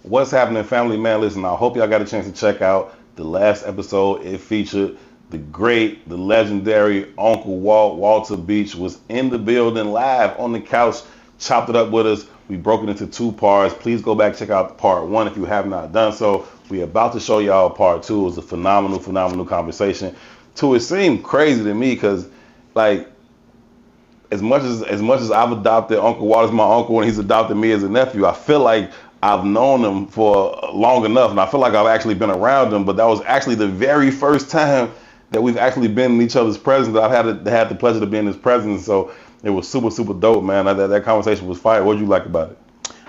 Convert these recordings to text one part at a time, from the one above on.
What's happening, family man? Listen, I hope y'all got a chance to check out the last episode. It featured the great, the legendary Uncle Walt. Walter Beach was in the building live on the couch, chopped it up with us. We broke it into 2 parts. Please go back, check out part 1 if you have not done so. We're about to show y'all part 2. It was a phenomenal, phenomenal conversation. It seemed crazy to me because, like, as much as I've adopted Uncle Walt as my uncle and he's adopted me as a nephew, I feel like I've known him for long enough, and I feel like I've actually been around him. But that was actually the very first time that we've actually been in each other's presence. That I've had the pleasure to be in his presence. So it was super, super dope, man. That conversation was fire. What'd you like about it?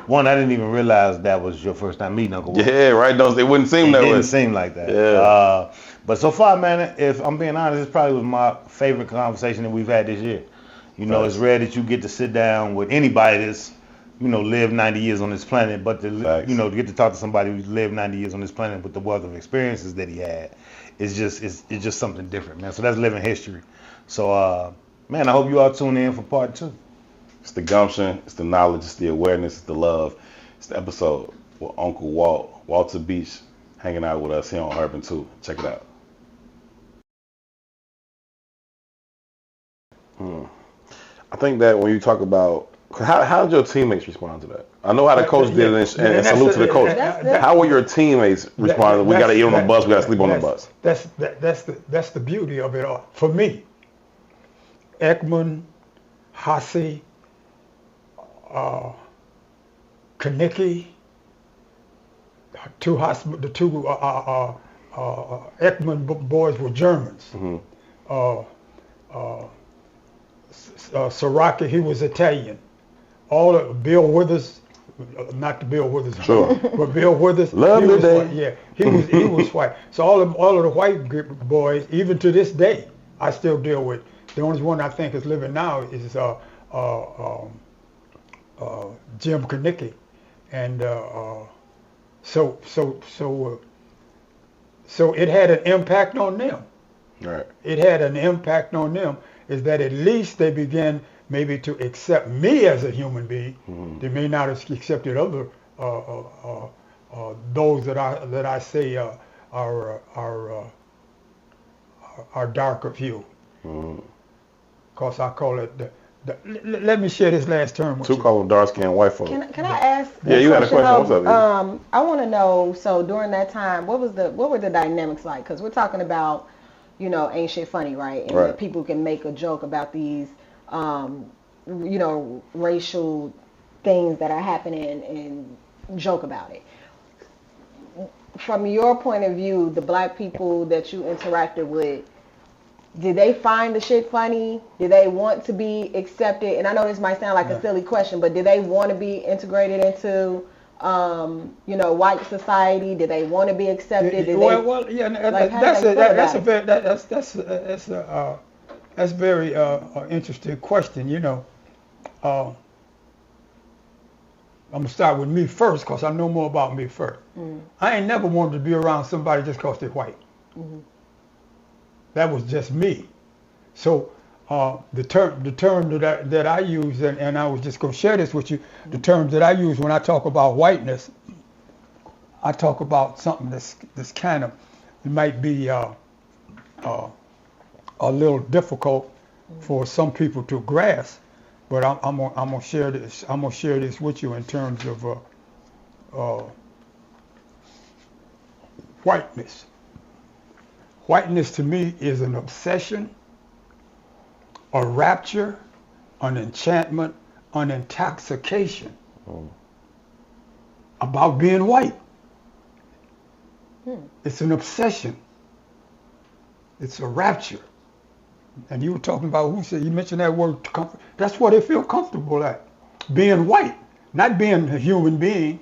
One, I didn't even realize that was your first time meeting Uncle Walt. Yeah, right. It wouldn't seem that way. It didn't seem like that. Yeah. But so far, man, if I'm being honest, this probably was my favorite conversation that we've had this year. You know, It's rare that you get to sit down with anybody that's, lived 90 years on this planet, but to get to talk to somebody who's lived 90 years on this planet with the wealth of experiences that he had, it's just something different, man. So that's living history. So, man, I hope you all tune in for part 2. It's the gumption, it's the knowledge, it's the awareness, it's the love. It's the episode with Uncle Walt, Walter Beach, hanging out with us here on Urban 2. Check it out. I think that when you talk about, how did your teammates respond to that? I know how the coach did it, and salute to the coach. How will your teammates respond? We got to eat on the bus, we got to sleep on the bus. That's the beauty of it all. For me, Ekman, Hassi, Kanicki, the two Ekman boys were Germans. Soraki, he was Italian. Bill Withers, not the Bill Withers, sure, but Bill Withers. Lovely day. White. Yeah, he was white. So all of the white boys, even to this day, I still deal with. The only one I think is living now is Jim Kanicki, and so it had an impact on them. Right. It had an impact on them. Is that at least they began maybe to accept me as a human being. They may not have accepted other those that I say are darker hue. Because I call it let me share this last term with you. Call them dark skinned white folks. Can I ask? Yeah, you had a question. What's up? I want to know. So during that time, what were the dynamics like? Because we're talking about, ain't shit funny, right? And right. People can make a joke about these, racial things that are happening and joke about it. From your point of view, the black people that you interacted with, did they find the shit funny? Did they want to be accepted? And I know this might sound like a silly question, but did they want to be integrated into, white society? Did they want to be accepted? That's a very interesting question. I'm gonna start with me first because I know more about me first. I ain't never wanted to be around somebody just because they're white. That was just me. So the term that I use, and I was just gonna share this with you. The terms that I use when I talk about whiteness, I talk about something that's kind of, it might be a little difficult for some people to grasp, but I'm gonna share this. I'm gonna share this with you in terms of whiteness. Whiteness to me is an obsession, a rapture, an enchantment, an intoxication about being white. It's an obsession. It's a rapture. And you were talking about, you mentioned that word comfort. That's what they feel comfortable at. Being white, not being a human being,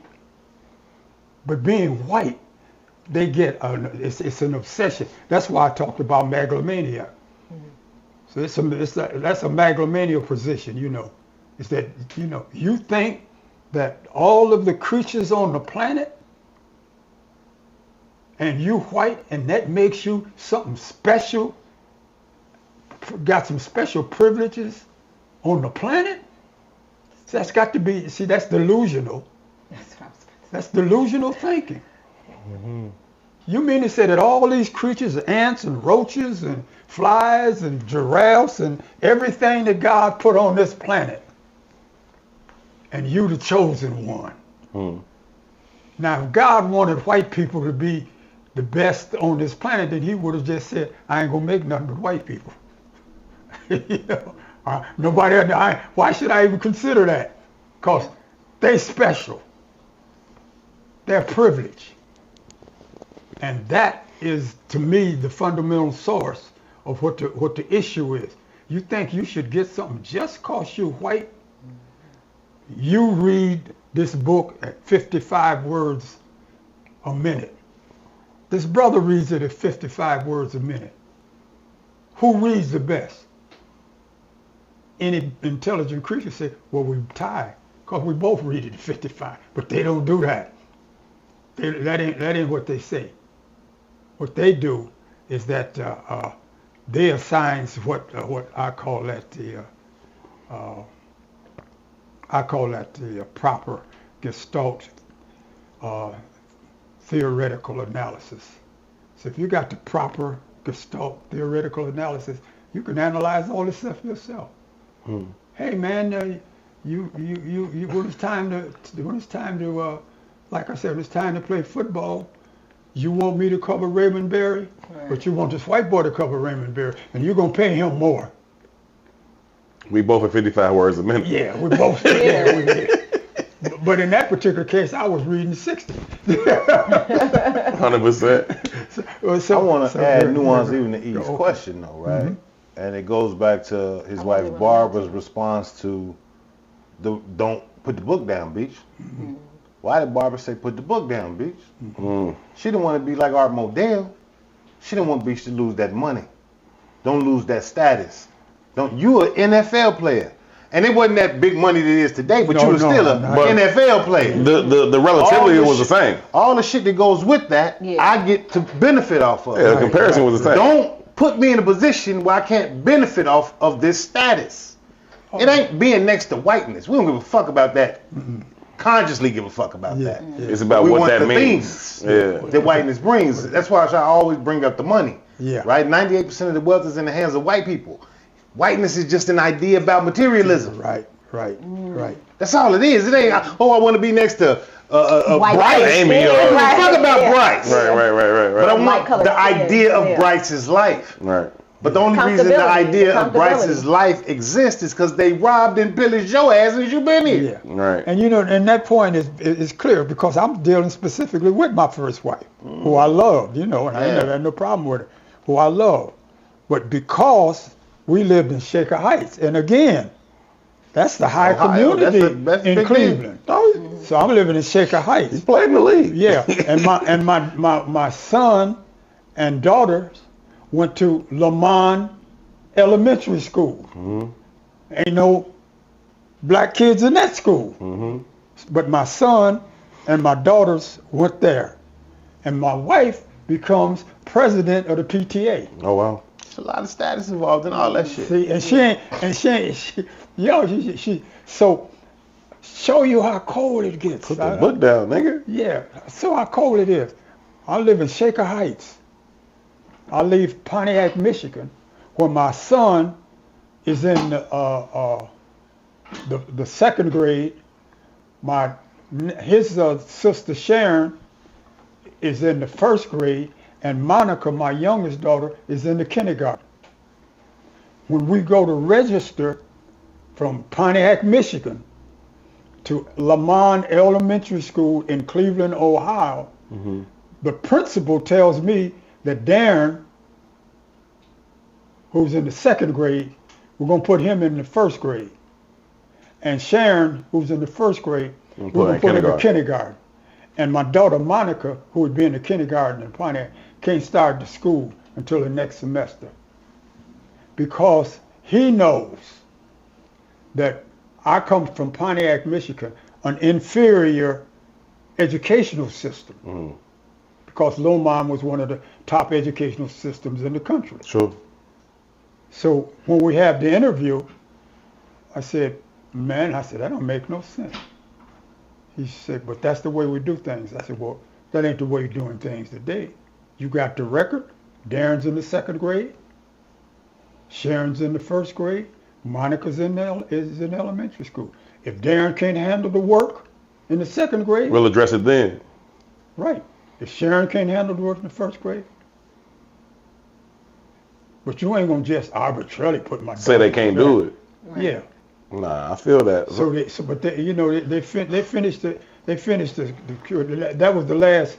but being white. They get, it's an obsession. That's why I talked about megalomania. So that's a megalomania position, It's that, you think that all of the creatures on the planet, and you white, and that makes you something special, got some special privileges on the planet? That's got to be, that's delusional. That's delusional thinking. You mean to say that all these creatures, ants and roaches and flies and giraffes and everything that God put on this planet, and you the chosen one. Now, if God wanted white people to be the best on this planet, then he would have just said, I ain't gonna make nothing but white people. You know, nobody else, why should I even consider that? Because they special. They're privileged. And that is, to me, the fundamental source of what the issue is. You think you should get something just because you're white? You read this book at 55 words a minute. This brother reads it at 55 words a minute. Who reads the best? Any intelligent creature say, well, we're tied because we both read it at 55. But they don't do that. That ain't what they say. What they do is that they assign what I call that the proper Gestalt theoretical analysis. So if you got the proper Gestalt theoretical analysis, you can analyze all this stuff yourself. Hey man, you when it's time to like I said, when it's time to play football, you want me to cover Raymond Berry, but you want this white boy to cover Raymond Berry, and you're gonna pay him more. We both at 55 words a minute. Yeah, we both. Yeah, we did. But in that particular case, I was reading 60. 100%. I want to add nuance even to E's question, though, right? And it goes back to his wife Barbara's response to don't put the book down, Beach. Why did Barbara say put the book down, Beach? She didn't want to be like Art Modell. She didn't want Beach to lose that money. Don't lose that status. You an NFL player. And it wasn't that big money that it is today, but you were still an NFL player. The relativity was the same. All the shit that goes with that, I get to benefit off of. Yeah, the comparison was the same. Don't put me in a position where I can't benefit off of this status. It ain't being next to whiteness. We don't give a fuck about that. Consciously give a fuck about that. It's about what that means. That whiteness brings. That's why I always bring up the money. Right? 98% of the wealth is in the hands of white people. Whiteness is just an idea about materialism. Right. That's all it is. It ain't, I want to be next to Bryce. Amy, Fuck about Bryce. Right. But I want the idea of Bryce's life. Right. But the only reason the idea of Bryce's life exists is because they robbed and pillaged your ass as you been here. Right. And and that point is clear because I'm dealing specifically with my first wife, who I loved, and I never had no problem with her, who I love. But because we lived in Shaker Heights, and again, that's the high community in Cleveland. So I'm living in Shaker Heights. He's played in the league. Yeah, and my son and daughters went to Lamont Elementary School. Ain't no black kids in that school. But my son and my daughters went there, and my wife becomes president of the PTA. Oh wow. There's a lot of status involved in all that shit. See, so show you how cold it gets. Put the book down, nigga. Yeah, so how cold it is. I live in Shaker Heights. I leave Pontiac, Michigan, where my son is in the second grade. His sister Sharon is in the first grade, and Monica, my youngest daughter, is in the kindergarten. When we go to register from Pontiac, Michigan to Lamont Elementary School in Cleveland, Ohio, the principal tells me that Darren, who's in the second grade, we're going to put him in the first grade. And Sharon, who's in the first grade, we're going to put him in kindergarten. And my daughter Monica, who would be in the kindergarten in Pontiac, can't start the school until the next semester. Because he knows that I come from Pontiac, Michigan, an inferior educational system. Because Lomond was one of the top educational systems in the country. Sure. So when we have the interview, I said, that don't make no sense. He said, but that's the way we do things. I said, well, that ain't the way you're doing things today. You got the record. Darren's in the 2nd grade. Sharon's in the 1st grade. Monica's is in elementary school. If Darren can't handle the work in the 2nd grade, We'll address it then. right. If Sharon can't handle the work in the 1st grade, but you ain't gonna just arbitrarily put my Say they can't do it. Yeah. Nah, I feel that. But they, you know, they finished the that was the last.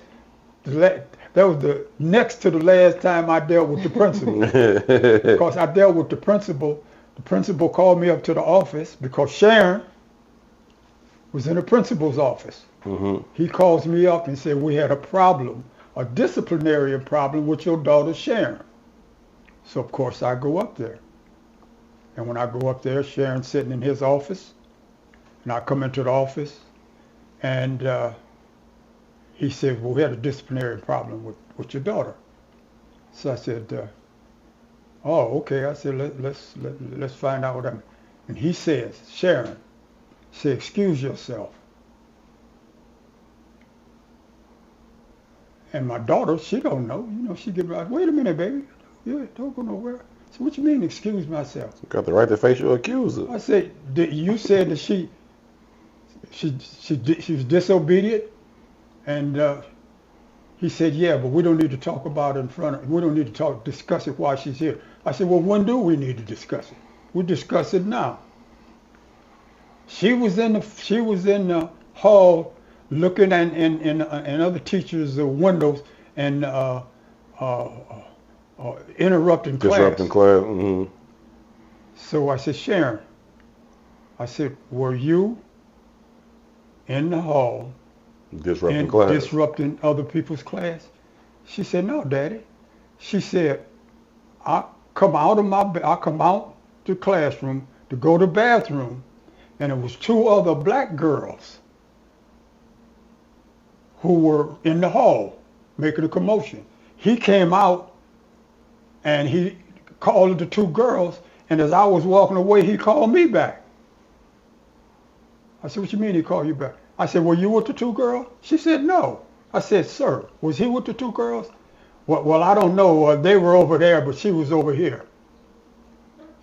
That was the next to the last time I dealt with the principal. Because I dealt with the principal. The principal called me up to the office because Sharon was in the principal's office. Mm-hmm. He calls me up and said, we had a problem, a disciplinary problem with your daughter Sharon. So of course I go up there. And when I go up there, Sharon's sitting in his office. And I come into the office and he said, well, we had a disciplinary problem with your daughter. So I said, oh, okay. I said, let's find out what I mean. And he says, Sharon, say, excuse yourself. And my daughter, she don't know. You know, she get like, wait a minute, baby. Yeah, don't go nowhere. So what you mean, excuse myself? You got the right to face your accuser. I said, you said that she was disobedient, and he said, yeah, but we don't need to talk about it in front of. We don't need to discuss it while she's here. I said, well, when do we need to discuss it? We discuss it now. She was in the hall looking in other teachers' windows and interrupting class. Disrupting class. Mm-hmm. So I said, Sharon, I said, were you in the hall disrupting other people's class? She said, no, Daddy. She said, I come out the classroom to go to the bathroom, and it was 2 other black girls who were in the hall making a commotion. He came out and he called the 2 girls, and as I was walking away, he called me back. I said, what you mean he called you back? I said, were you with the 2 girls? She said, no. I said, sir, was he with the 2 girls? Well, I don't know. They were over there, but she was over here.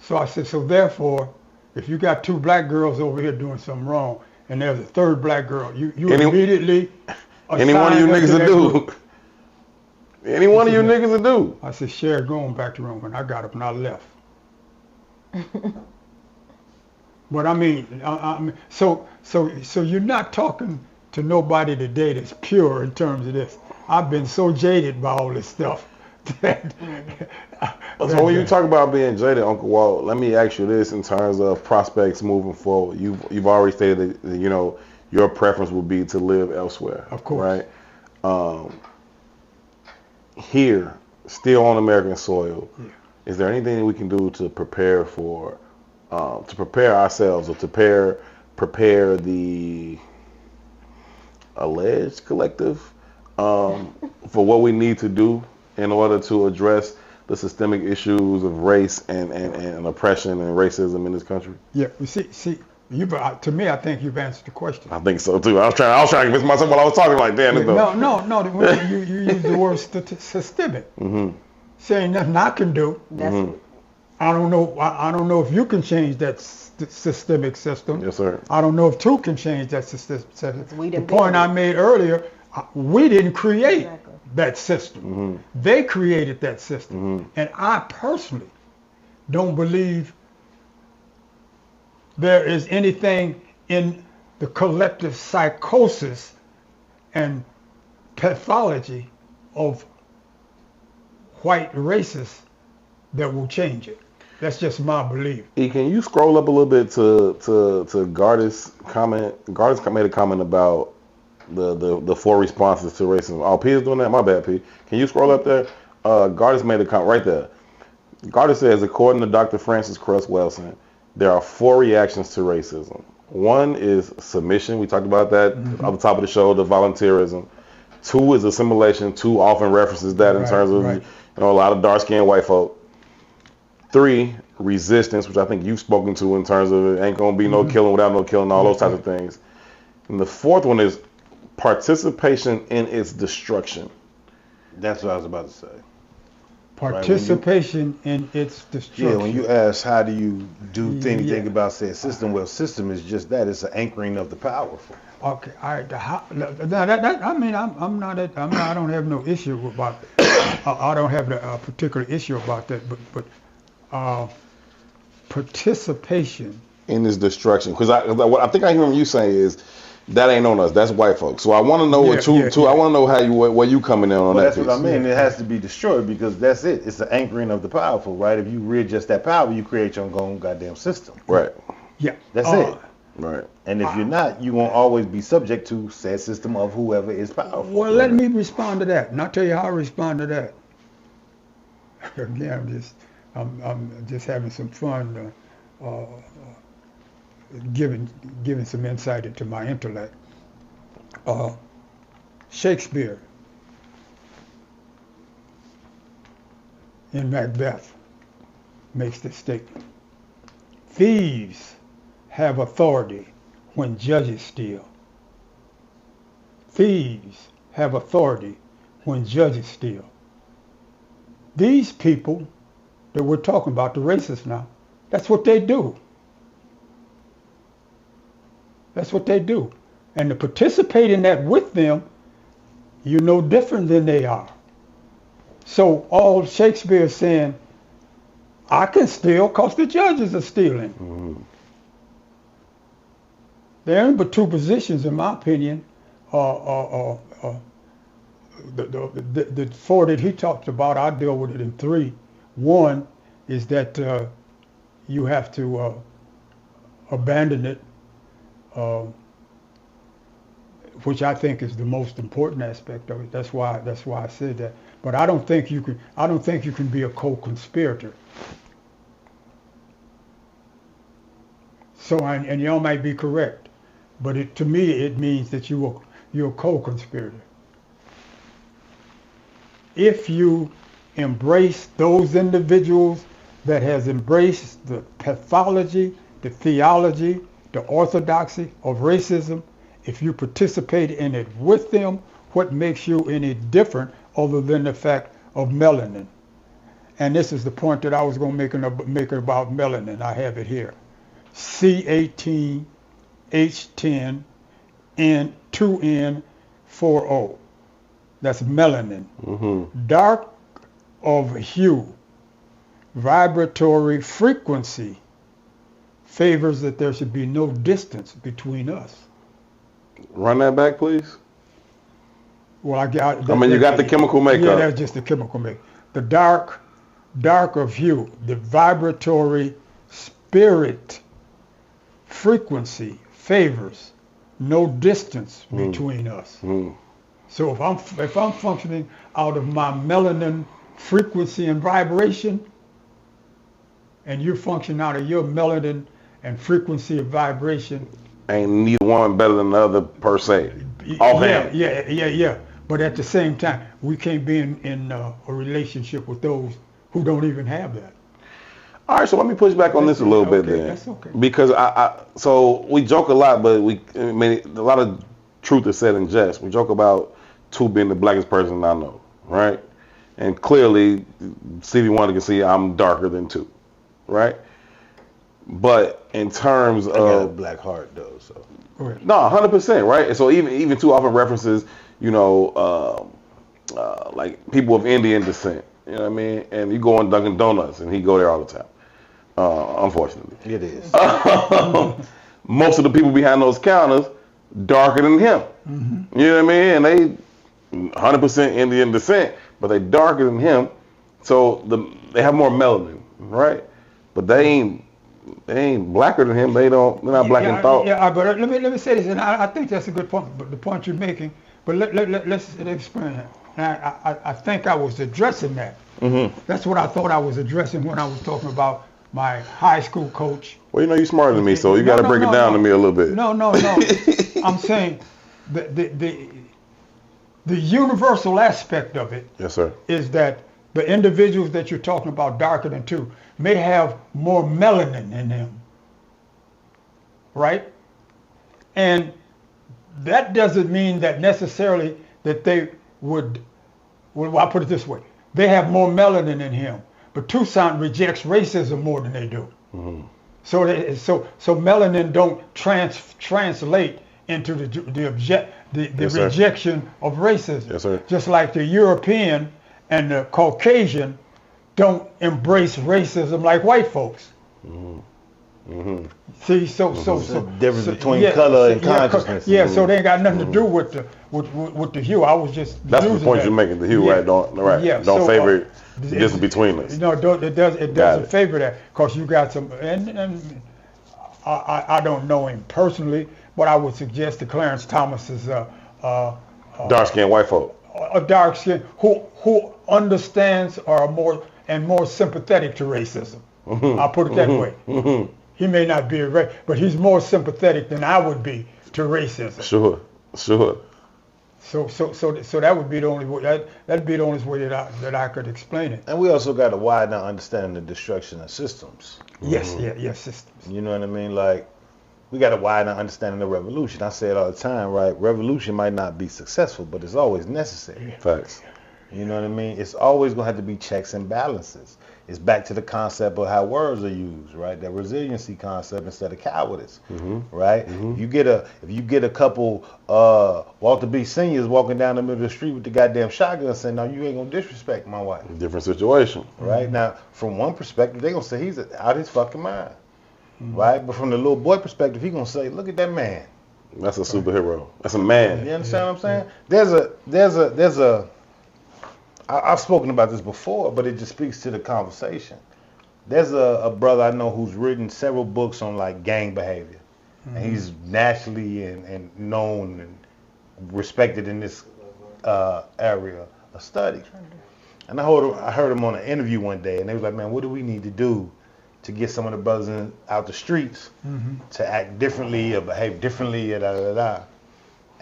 So I said, so therefore, if you got 2 black girls over here doing something wrong, and there's a 3rd black girl, you immediately any one of you niggas to do. Any one of you niggas to do. I said, Sharon, go on back to the room, and I got up and I left. But I mean, so you're not talking to nobody today that's pure in terms of this. I've been so jaded by all this stuff. So when you talk about being jaded, Uncle Walt, let me ask you this in terms of prospects moving forward. You've already stated that, you know, your preference would be to live elsewhere. Of course. Right? Here, still on American soil, is there anything that we can do to prepare for, to prepare ourselves or to prepare the alleged collective for what we need to do in order to address the systemic issues of race and oppression and racism in this country? Yeah, you see, to me, I think you've answered the question. I think so too. I was trying to convince myself while I was talking, like, damn it. No. You use the word systemic. Mm-hmm. Saying nothing I can do. Mm-hmm. I don't know if you can change that systemic system. Yes, sir. I don't know if 2 can change that system. The point I made earlier, we didn't create that system. Mm-hmm. They created that system. Mm-hmm. And I personally don't believe there is anything in the collective psychosis and pathology of white racists that will change it. That's just my belief. Can you scroll up a little bit to Garda's comment? Garda's made a comment about the 4 responses to racism. Oh, P is doing that? My bad, P. Can you scroll up there? Garda's made a comment right there. Garda says, according to Dr. Francis Cress Welsing, there are 4 reactions to racism. 1 is submission. We talked about that at the top of the show, the volunteerism. 2 is assimilation. 2 often references that in terms of you know, a lot of dark-skinned white folk. 3, resistance, which I think you've spoken to in terms of it ain't going to be no killing without no killing, all those types of things. And the fourth one is participation in its destruction. That's what I was about to say. Participation in its destruction. Yeah, when you ask how do you do anything about said system, well, system is just that. It's an anchoring of the powerful. Okay, all right. I mean, I don't have no issue about. I don't have a particular issue about that, but participation in its destruction. Because what I think I hear you saying is that ain't on us. That's white folks. So I want to know what I want to know how you where you coming in on that. That's piece. what I mean. It has to be destroyed because that's it. It's the anchoring of the powerful, right? If you rid just that power, you create your own goddamn system. Right. Yeah. That's it. Right. And if you're not, you won't always be subject to said system of whoever is powerful. Well, let me respond to that, and I'll tell you how I respond to that. Again, I'm just having some fun, giving some insight into my intellect. Shakespeare in Macbeth makes this statement: thieves have authority when judges steal. Thieves have authority when judges steal. These people that we're talking about, the racists now, that's what they do. That's what they do. And to participate in that with them, you're no different than they are. So all Shakespeare is saying, I can steal because the judges are stealing. Mm-hmm. There are but two positions, in my opinion. The four that he talked about, I deal with it in three. One is that you have to abandon it, which I think is the most important aspect of it. That's why I said that. But I don't think you can be a co-conspirator. So and y'all might be correct, but to me it means that you're a co-conspirator. If you embrace those individuals that has embraced the pathology, the theology, the orthodoxy of racism, if you participate in it with them, what makes you any different other than the fact of melanin? And this is the point that I was going to make about melanin. I have it here. C18H10 N2N40. That's melanin. Mm-hmm. Dark of hue, vibratory frequency favors that there should be no distance between us. Run that back, please. Well, you got the chemical makeup. Yeah, that's just the chemical makeup. The dark of hue, the vibratory spirit frequency favors no distance between us. So if I'm functioning out of my melanin frequency and vibration, and you're functioning out of your melanin and frequency of vibration, ain't neither one better than the other per se. Offhand. Yeah. But at the same time, we can't be in a relationship with those who don't even have that. All right, so let me push back on this a little bit then. That's okay. Because so we joke a lot, but a lot of truth is said in jest. We joke about two being the blackest person I know, right? And clearly, Stevie Wonder can see I'm darker than two, right? But in terms of... I got a black heart, though, so... No, 100%, right? And so even too often references, like people of Indian descent, you know what I mean? And you go on Dunkin' Donuts, and he go there all the time, unfortunately. It is. Most of the people behind those counters, darker than him. Mm-hmm. You know what I mean? And they 100% Indian descent, but they darker than him. So they have more melanin, right? But they ain't blacker than him. They're not black in thought. Yeah, but let me say this, and I think that's a good point. But the point you're making, but let's explain it. And I think I was addressing that. Mm-hmm. That's what I thought I was addressing when I was talking about my high school coach. Well, you're smarter than me, so you got to break it down to me a little bit. No. I'm saying the universal aspect of it. Yes, sir. Is that the individuals that you're talking about, darker than two, may have more melanin in them, right? And that doesn't mean that necessarily that they would, well, I'll put it this way. They have more melanin in him, but Toussaint rejects racism more than they do. Mm-hmm. So melanin don't translate into the Yes, sir. rejection of racism. Yes, sir. Just like the European and the Caucasian don't embrace racism like white folks. Mm-hmm. See, so the difference between color and consciousness. Yeah, so they ain't got nothing to do with the hue. I was just That's the using point that. you're making. The hue, Yeah. right? Don't Yeah, don't so, favor the difference between us. No, it Got doesn't it. favor that because you got some, and I don't know him personally, but I would suggest that Clarence Thomas is Dark skinned white folk. a dark skin who understands or more sympathetic to racism. I'll put it that way. He may not be but he's more sympathetic than I would be to racism. Sure. So that would be the only way. That'd be the only way that I could explain it. And we also got to widen our understanding of destruction of systems. Yes, yes, systems. You know what I mean? Like, we got to widen our understanding of revolution. I say it all the time, right? Revolution might not be successful, but it's always necessary. Facts. You know what I mean? It's always going to have to be checks and balances. It's back to the concept of how words are used, right? That resiliency concept instead of cowardice, right? If you get a couple Walter B. Seniors walking down the middle of the street with the goddamn shotgun saying, "No, you ain't gonna disrespect my wife," Different situation. right? Now, from one perspective, they gonna say he's out his fucking mind, right? But from the little boy perspective, he gonna say, "Look at that man." That's a superhero. That's a man. You understand what I'm saying? There's a I've spoken about this before, but it just speaks to the conversation. There's a brother I know who's written several books on like gang behavior. And he's nationally and known and respected in this area of study. And I heard him on an interview one day, and they was like, "Man, what do we need to do to get some of the brothers out the streets to act differently or behave differently?" And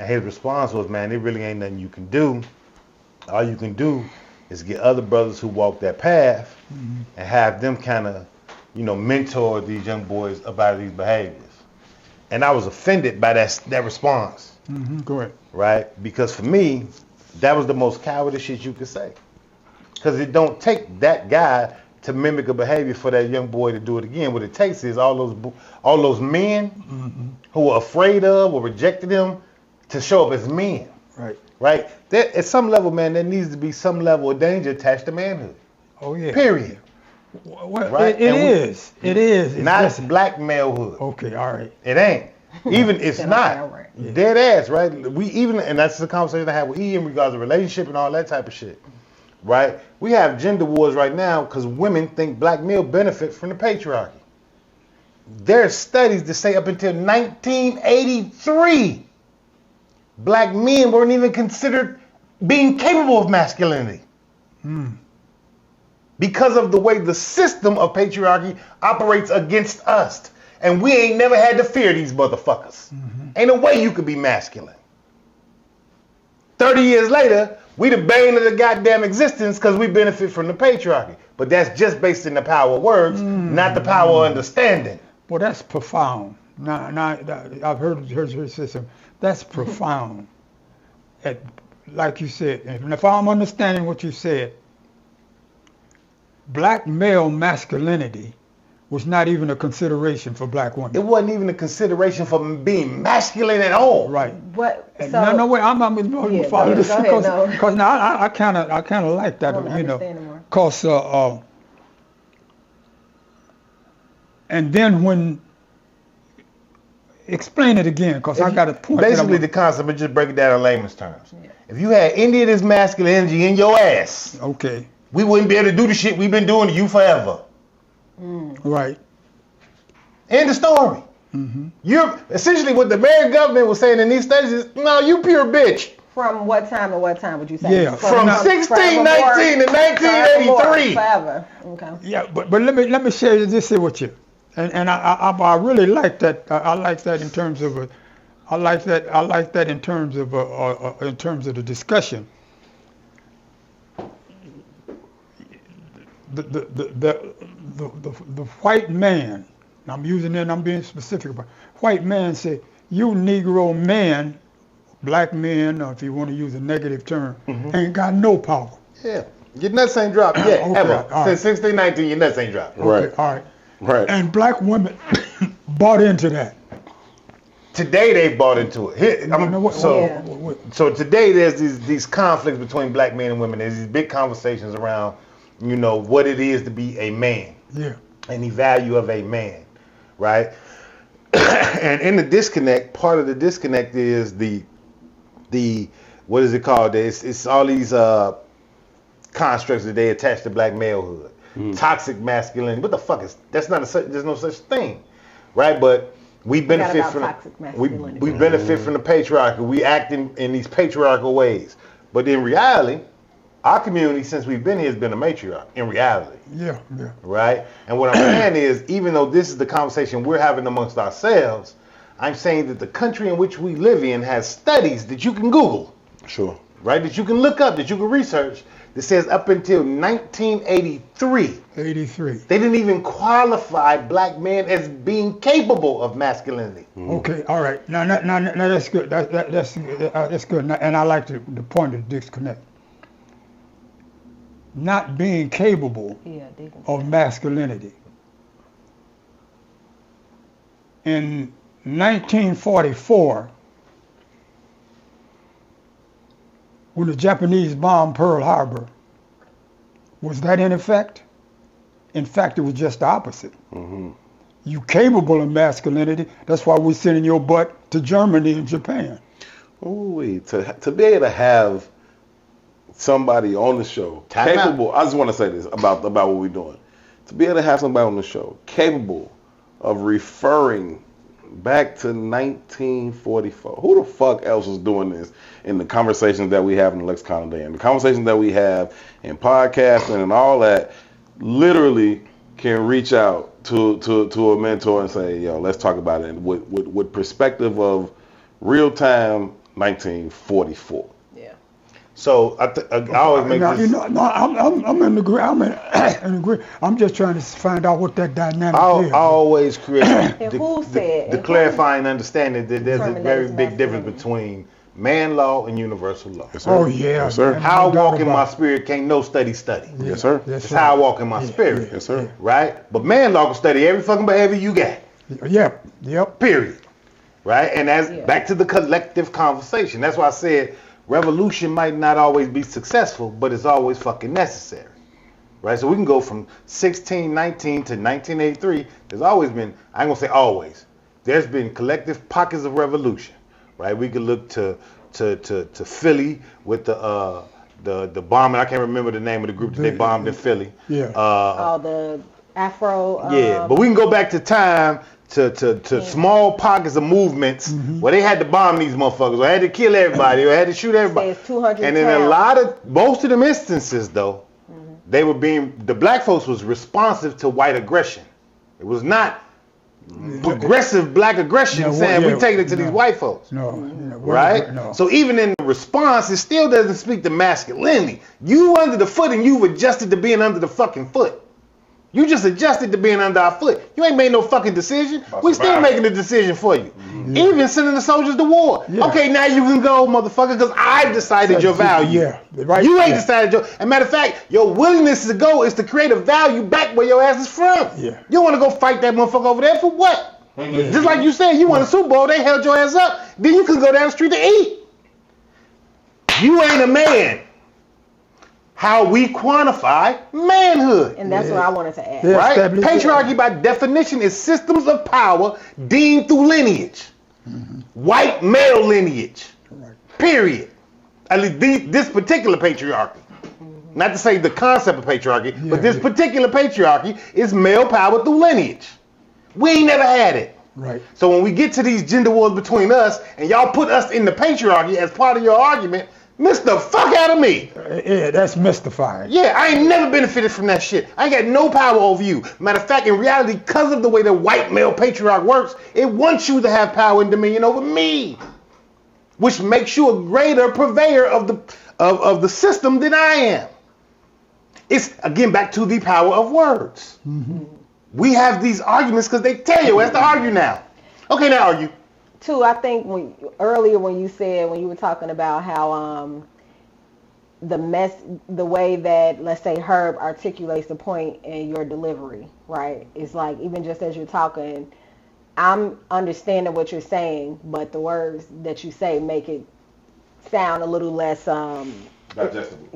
his response was, "Man, there really ain't nothing you can do. All you can do is get other brothers who walk that path and have them kind of, mentor these young boys about these behaviors." And I was offended by that response. Go ahead. Right? Because for me, that was the most cowardice shit you could say. Because it don't take that guy to mimic a behavior for that young boy to do it again. What it takes is all those men who were afraid of or rejected him to show up as men. Right. Right? At some level, man, there needs to be some level of danger attached to manhood. Oh yeah. Period. Well, Right? it is. It is. It's Not just- black malehood. Okay. All right. It ain't. Even it's Then not. okay, all right. Dead ass, right? And that's the conversation I had with E in regards to relationship and all that type of shit. Right? We have gender wars right now because women think black male benefit from the patriarchy. There's studies that say up until 1983, black men weren't even considered being capable of masculinity. Because of the way the system of patriarchy operates against us. And we ain't never had to fear these motherfuckers. Ain't no way you could be masculine. 30 years later, we the bane of the goddamn existence because we benefit from the patriarchy. But that's just based in the power of words, not the power of understanding. Well, that's profound. Now I've heard your system. That's profound. Like you said, and if I'm understanding what you said, black male masculinity was not even a consideration for black women. It wasn't even a consideration for being masculine at all. Right. What? So, No, wait. I'm Yeah, follow this go ahead, no. because now I kind of like that, I wanna understand more. Cause and then when explain it again, because I got a point. Basically, the concept, but just break it down in layman's terms. Yeah. If you had any of this masculine energy in your ass, okay, we wouldn't be able to do the shit we've been doing to you forever. right. End of story. You're essentially what the American government was saying in these studies is, no, you pure bitch. From what time to what time would you say? Yeah, From 1619 to 1983. Forever. Okay. Yeah, but let me share this here with you, and I really like that. I like that in terms of I like that in terms of the discussion. The white man, and I'm using it, and I'm being specific about white man said, "You Negro man black men, or if you want to use a negative term, ain't got no power. Yeah. Your nuts ain't dropped yet, Okay, ever. all right. Since 1619, your nuts ain't dropped. Right. Okay, all right. Right. And black women bought into that. Today they bought into it. So today there's these conflicts between black men and women. There's these big conversations around, what it is to be a man. Yeah. And the value of a man, right? And in the disconnect, part of the disconnect is the what is it called? It's all these constructs that they attach to black malehood. Toxic masculinity. What the fuck is there's no such thing, right? But we benefit from we benefit from the patriarchy. We act in these patriarchal ways. But in reality, our community, since we've been here, has been a matriarch. In reality, Yeah. right? And what I'm saying is, even though this is the conversation we're having amongst ourselves, I'm saying that the country in which we live in has studies that you can Google, Sure. right? That you can look up, that you can research. That says up until 1983. 83. They didn't even qualify black men as being capable of masculinity. Okay, all right. Now that's good. That's good. And I like the point of disconnect. Not being capable of masculinity. In 1944, when the Japanese bombed Pearl Harbor, was that in effect? In fact, it was just the opposite. You capable of masculinity. That's why we're sending your butt to Germany and Japan. Ooh, to be able to have somebody on the show capable. I just want to say this about what we're doing. To be able to have somebody on the show capable of referring back to 1944. Who the fuck else was doing this in the conversations that we have in the lexicon today, and the conversations that we have in podcasting and all that? Literally can reach out to a mentor and say, yo, let's talk about it with perspective of real time 1944. Yeah. So I always make this. I'm in agree. I'm in agree. I'm just trying to find out what that dynamic is. I always create the who clarifying understanding that there's a very big difference between man law and universal law. Yes, sir. Oh yeah. Yes, sir. How I walk in my spirit can't no study. Yes, sir. That's how I walk in my spirit. Yes, sir. Right? But man law can study every fucking behavior you got. Yep. Period. Right? And that's back to the collective conversation. That's why I said revolution might not always be successful, but it's always fucking necessary. Right? So we can go from 1619 to 1983. There's always been, I ain't gonna say always, there's been collective pockets of revolution. Right? We could look to Philly with the bombing. I can't remember the name of the group that they bombed in Philly. Yeah. The Afro. But we can go back to time to small pockets of movements where they had to bomb these motherfuckers, or had to kill everybody, or had to shoot everybody. It's 200 and in most of them instances, though, the black folks was responsive to white aggression. It was not progressive black aggression saying we taking it to these white folks. Right? No. So even in the response, it still doesn't speak to masculinity. You under the foot and you've adjusted to being under the fucking foot. You just adjusted to being under our foot. You ain't made no fucking decision. We still making the decision for you. Even sending the soldiers to war. Okay, now you can go, motherfucker, because I decided your value. Right. You ain't decided your. As a matter of fact, your willingness to go is to create a value back where your ass is from. Yeah. You want to go fight that motherfucker over there for what? Just like you said, you won a Super Bowl, they held your ass up. Then you could go down the street to eat. You ain't a man. How we quantify manhood. And that's what I wanted to add. Right? Patriarchy by definition is systems of power deemed through lineage. White male lineage. Period. At least this particular patriarchy. Not to say the concept of patriarchy, but this particular patriarchy is male power through lineage. We ain't never had it. Right. So when we get to these gender wars between us and y'all put us in the patriarchy as part of your argument, miss the fuck out of me. Yeah, that's mystifying. Yeah, I ain't never benefited from that shit. I ain't got no power over you. Matter of fact, in reality, because of the way the white male patriarch works, it wants you to have power and dominion over me, which makes you a greater purveyor of the system than I am. It's, again, back to the power of words. We have these arguments because they tell you, let's argue now. Okay, now argue. too, I think earlier when you were talking about how the way that, let's say, Herb articulates the point in your delivery, right? It's like, even just as you're talking, I'm understanding what you're saying, but the words that you say make it sound a little less digestible.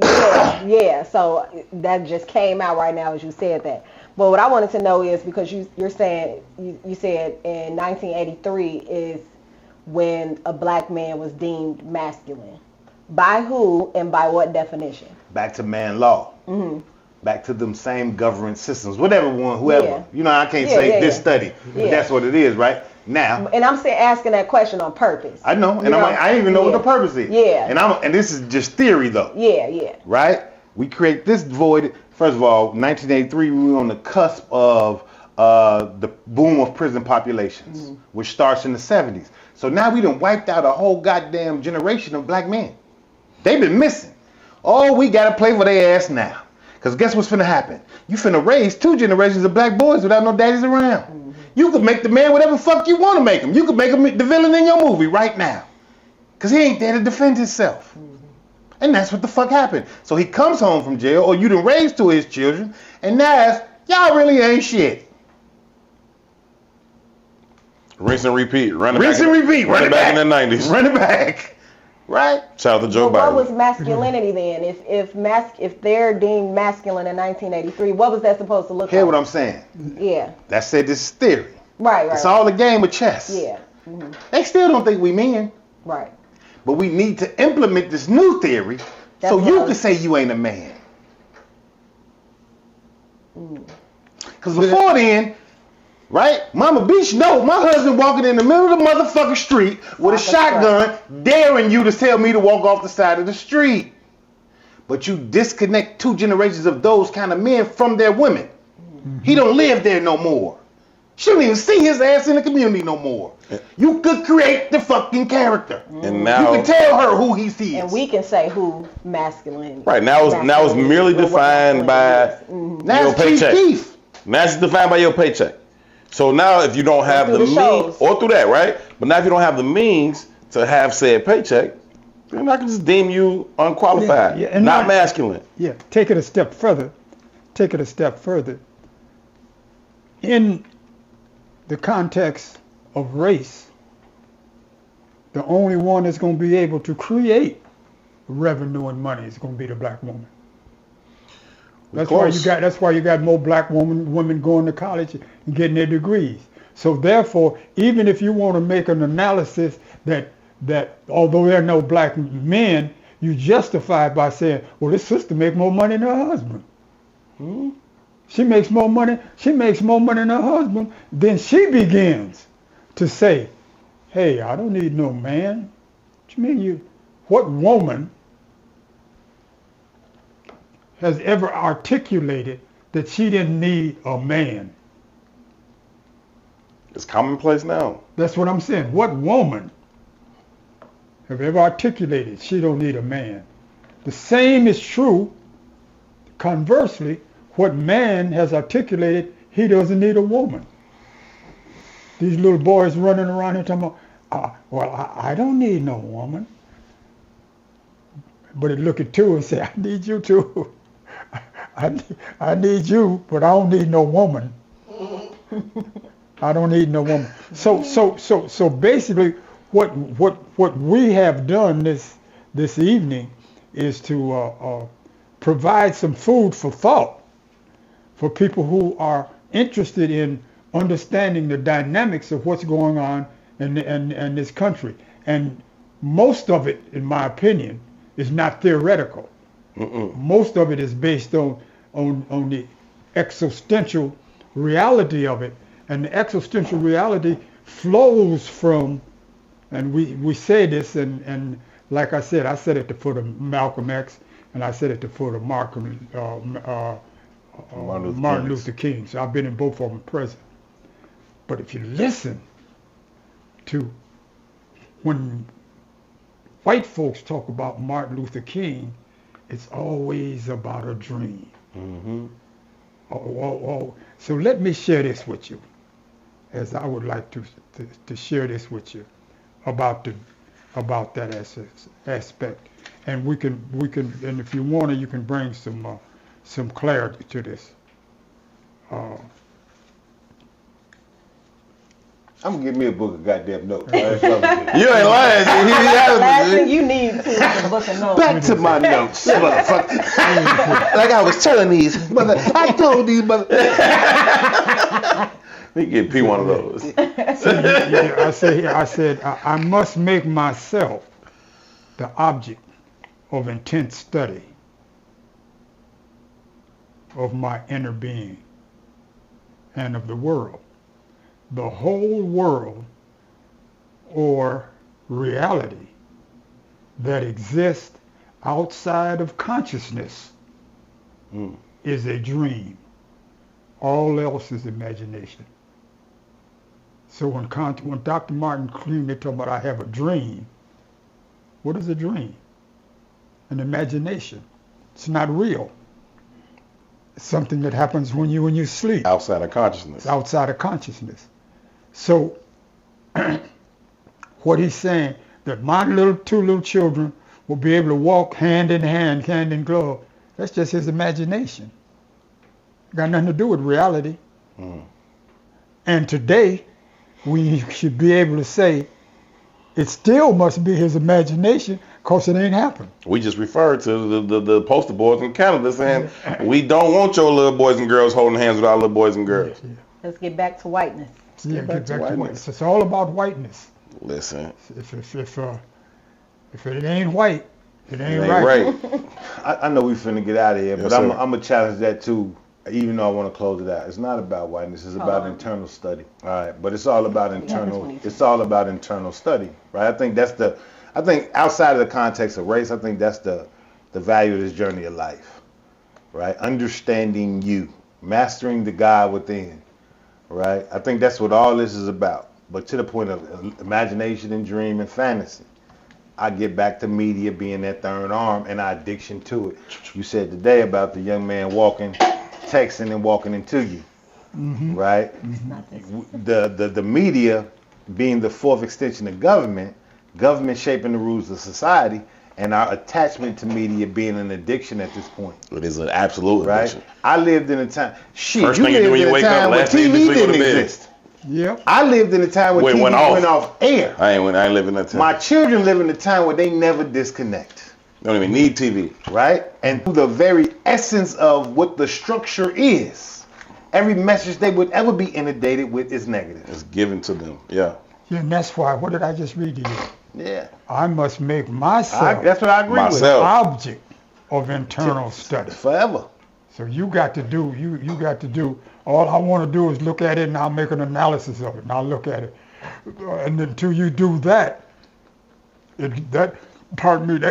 Yeah. So that just came out right now as you said that. But what I wanted to know is, because you're saying you said in 1983 is when a black man was deemed masculine. By who and by what definition? Back to man law. Mm-hmm. Back to them same government systems. Whoever. Yeah. You know, I can't say this study, but Yeah. that's what it is, right? Now. And I'm asking that question on purpose. I know, and I didn't even know what the purpose is. Yeah. And this is just theory, though. Yeah. Right? We create this void. First of all, 1983, we were on the cusp of the boom of prison populations, which starts in the 70s. So now we done wiped out a whole goddamn generation of black men. They've been missing. Oh, we got to play for their ass now. Because guess what's finna happen? You finna raise 2 generations of black boys without no daddies around. You could make the man whatever fuck you want to make him. You could make him the villain in your movie right now. Because he ain't there to defend himself. And that's what the fuck happened. So he comes home from jail, or you done raised 2 of his children, and now y'all really ain't shit. Rinse and repeat. Run it Run it back in the 90s. Run it back. Right? Shout out to Joe Biden. What was masculinity then? If they're deemed masculine in 1983, what was that supposed to look like? Hear what I'm saying? Yeah. That said, this is theory. Right. It's all a game of chess. Yeah. They still don't think we men. Right. But we need to implement this new theory so you can say you ain't a man. Because before then, right, Mama Beach, no, my husband walking in the middle of the motherfucking street with a shotgun, daring you to tell me to walk off the side of the street. But you disconnect 2 generations of those kind of men from their women. He don't live there no more. She don't even see his ass in the community no more. You could create the fucking character. And now you can tell her who he sees. And we can say who masculine. Right, now it's merely defined by your paycheck. Now it's defined by your paycheck. So now if you don't have the means, or through that, right? But now if you don't have the means to have said paycheck, then I can just deem you unqualified, and not masculine. Yeah, take it a step further. In the context of race, the only one that's going to be able to create revenue and money is going to be the black woman. That's why you got more black women going to college and getting their degrees. So therefore, even if you want to make an analysis that although there are no black men, you justify it by saying, well, this sister makes more money than her husband. She makes more money than her husband. Then she begins to say, hey, I don't need no man. What you mean what woman has ever articulated that she didn't need a man? It's commonplace now. That's what I'm saying. What woman have ever articulated she don't need a man? The same is true, conversely, what man has articulated he doesn't need a woman. These little boys running around here talking about, I don't need no woman. But it look at 2 and say, I need you too. I need you, but I don't need no woman. I don't need no woman. So basically, what we have done this evening is to provide some food for thought for people who are interested in understanding the dynamics of what's going on in this country. And most of it, in my opinion, is not theoretical. Most of it is based on the existential reality of it. And the existential reality flows from, and we say this, and like I said at the foot of Malcolm X, and I said at the foot of Martin Luther King. So I've been in both of them present. But if you listen to when white folks talk about Martin Luther King, it's always about a dream. So let me share this with you, as I would like to share this with you. about that aspect, and we can and if you want to, you can bring some clarity to this. I'm gonna give me a book of goddamn notes. You ain't lying. Last thing you need to is a book of notes. Back to my notes, motherfucker. Like I was telling these I told these He get P one of those. See, I said I must make myself the object of intense study of my inner being and of the world. The whole world or reality that exists outside of consciousness is a dream. All else is imagination. So when Dr. Martin clearly talk about I have a dream, what is a dream? An imagination. It's not real. It's something that happens when you sleep. Outside of consciousness. It's outside of consciousness. So what he's saying, that my two little children will be able to walk hand in hand, hand in glove, that's just his imagination. Got nothing to do with reality. And today, we should be able to say it still must be his imagination because it ain't happened. We just referred to the poster boys in Canada saying we don't want your little boys and girls holding hands with our little boys and girls. Yeah. Let's get back to whiteness. Yeah, get back to whiteness. It's all about whiteness. Listen. If it ain't white, it ain't right. I know we finna get out of here, Yes, but sir. I'm gonna challenge that too. Even though I want to close it out, it's not about whiteness. It's about internal study. All right, but it's all about internal. It's all about internal study, right? I think outside of the context of race, I think that's the value of this journey of life, right? Understanding you, mastering the God within, right? I think that's what all this is about. But to the point of imagination and dream and fantasy, I get back to media being that third arm and our addiction to it. You said today about the young man texting and walking into you, right? The media being the fourth extension of government shaping the rules of society, and our attachment to media being an addiction at this point. It is an absolute right? addiction. I lived in a time. First thing you do when you wake up, last thing you do is go to bed. Yep. I lived in a time where TV went off air. I ain't living in that time. My children live in a time where they never disconnect. They don't even need TV. Right? And the very essence of what the structure is, every message they would ever be inundated with is negative. It's given to them. Yeah. And that's why, what did I just read to you? Yeah. I must make myself that's what I agree with. the object of internal study. Forever. So you got to do, all I want to do is look at it and I'll make an analysis of it and I'll look at it. And until you do that, that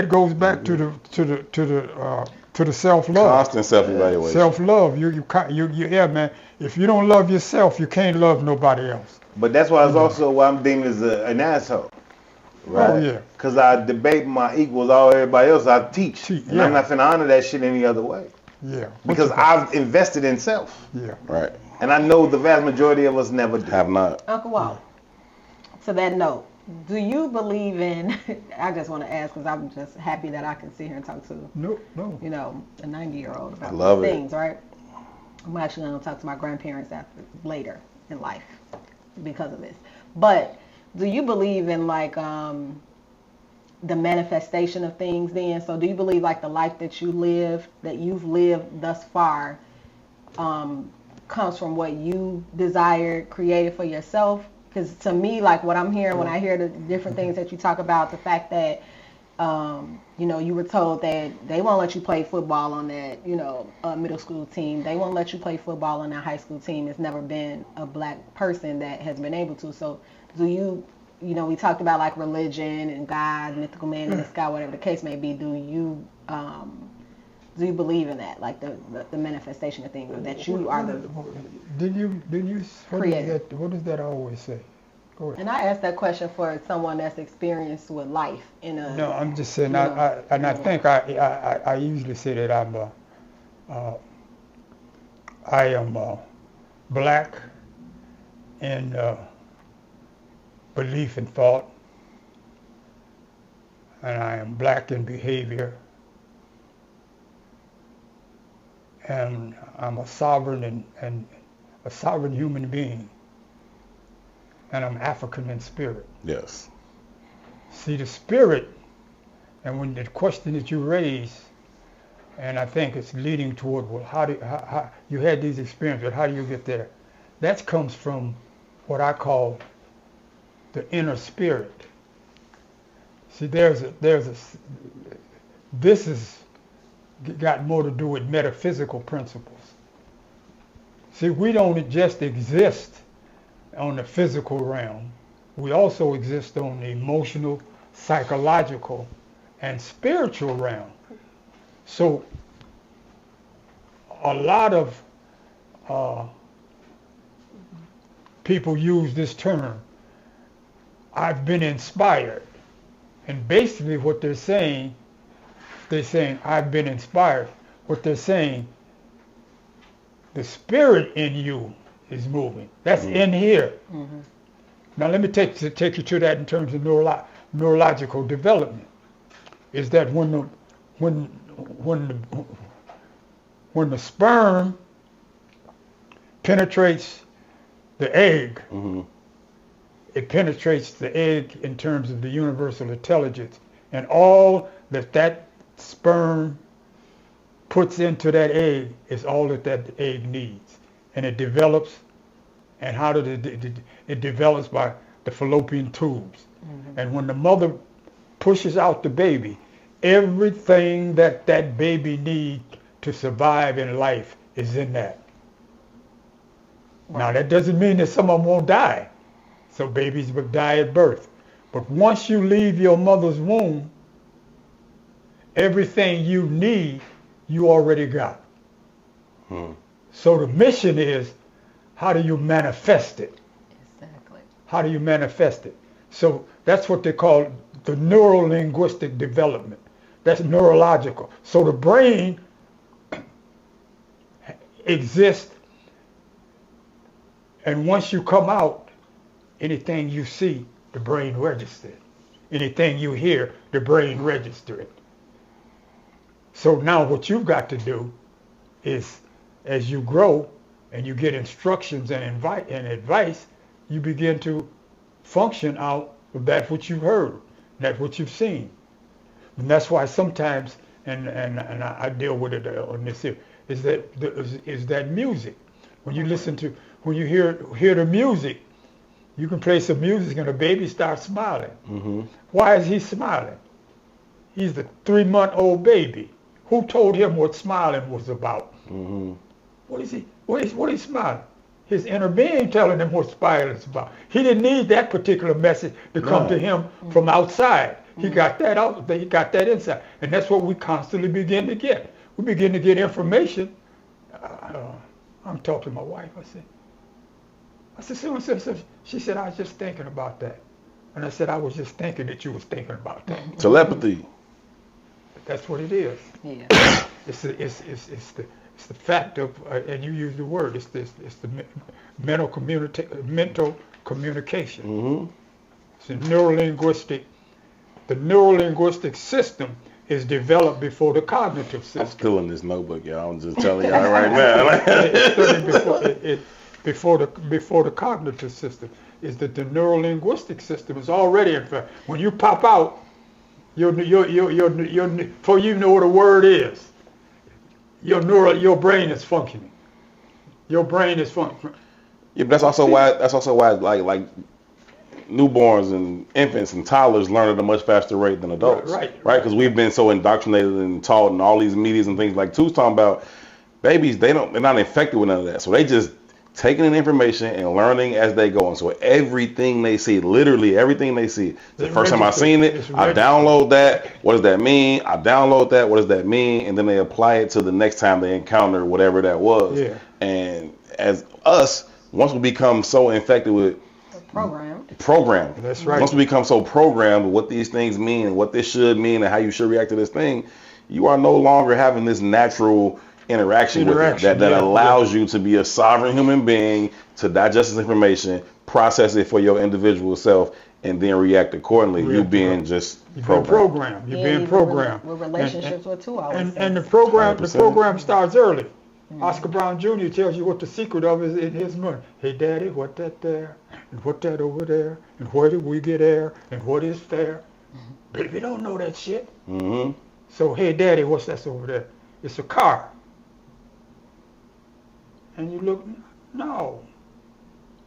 goes back to the self-love. Constant self-evaluation. Self-love. Yeah, man. If you don't love yourself, you can't love nobody else. But that's why I'm deemed as an asshole. Right? Oh, yeah. Because I debate my equals, everybody else I teach. And I'm not finna honor that shit any other way. Yeah. Because I've invested in self. Yeah. Right. And I know the vast majority of us never do. Have not. Uncle Walt, to that note, do you believe in, I just want to ask because I'm just happy that I can sit here and talk to, No. a 90-year-old about love these it. things, right? I'm actually going to talk to my grandparents later in life because of this. But do you believe in the manifestation of things then? So do you believe the life that you've lived thus far comes from what you desired, created for yourself? Because to me, what I'm hearing when I hear the different things that you talk about, the fact that, you were told that they won't let you play football on that, middle school team. They won't let you play football on that high school team. It's never been a black person that has been able to. So do you, we talked about religion and God, mythical man in the sky, whatever the case may be. Do you believe in that, the manifestation of things, or that you are the Didn't you creator? What does that always say? Go ahead. And I asked that question for someone that's experienced with life in a. No, I'm just saying. I think I usually say that I am black in belief and thought, and I am black in behavior, and I'm a sovereign and a sovereign human being, and I'm African in spirit. Yes. See, the spirit, and when the question that you raise, and I think it's leading toward, well, how you had these experiences, but how do you get there? That comes from what I call the inner spirit. See, this has got more to do with metaphysical principles. See, we don't just exist on the physical realm. We also exist on the emotional, psychological, and spiritual realm. So a lot of people use this term, I've been inspired. And basically what they're saying, I've been inspired. What they're saying, the spirit in you is moving. That's in here. Mm-hmm. Now let me take you to that in terms of neurological development. Is that when the sperm penetrates the egg, mm-hmm. it penetrates the egg in terms of the universal intelligence, and all that sperm puts into that egg is all that egg needs, and it develops. And how does it develops by the fallopian tubes, mm-hmm. and when the mother pushes out the baby, everything that baby needs to survive in life is in that. Wow. Now that doesn't mean that some of them won't die. So babies will die at birth. But once you leave your mother's womb, everything you need, you already got. So the mission is, how do you manifest it? Exactly. How do you manifest it? So that's what they call the neuro-linguistic development. That's neurological. So the brain exists, and once you come out, anything you see, the brain registers it. Anything you hear, the brain registers it. So now what you've got to do is, as you grow and you get instructions and advice, you begin to function out of that which you've heard, that what you've seen. And that's why sometimes, and I deal with it on this here, is that music. When you listen to, when you hear the music, you can play some music and a baby starts smiling. Mm-hmm. Why is he smiling? He's a 3-month-old baby. Who told him what smiling was about? Mm-hmm. What is he smiling? His inner being telling him what smiling is about. He didn't need that particular message to come to him from outside. He got that out. He got that inside, and that's what we constantly begin to get. We begin to get information. I'm talking to my wife. I said, she said, I was just thinking about that, and I said, I was just thinking that you was thinking about that. Telepathy. That's what it is. Yeah. It's the fact of, and you use the word. It's the mental communication. Mm-hmm. It's a neurolinguistic. The neurolinguistic system is developed before the cognitive system. I'm still in this notebook, y'all. I'm just telling y'all right now. Before the cognitive system is that the neurolinguistic system is already in fact. When you pop out, before you know what a word is, your brain is functioning. Your brain is functioning. Yeah, but that's also why like newborns and infants and toddlers learn at a much faster rate than adults. Right. Because we've been so indoctrinated and taught in all these medias and things like Tu's talking about. Babies, they're not infected with none of that. So they just taking in information and learning as they go. And so everything they see, literally everything they see. The first time I seen it, I download that. What does that mean? I download that. What does that mean? And then they apply it to the next time they encounter whatever that was. Yeah. And as us, once we become so infected with programmed. That's right. Once we become so programmed with what these things mean and what this should mean and how you should react to this thing, you are no longer having this natural interaction with it that allows you to be a sovereign human being, to digest this information, process it for your individual self, and then react accordingly. You being just programmed. You're being programmed. With relationships with too, and the program starts early. Oscar Brown Jr. tells you what the secret of is in his mind. Hey, Daddy, what that there? And what that over there? And where did we get air? And what is fair? Baby don't know that shit. Mm-hmm. So, hey, Daddy, what's that over there? It's a car. And you look, no.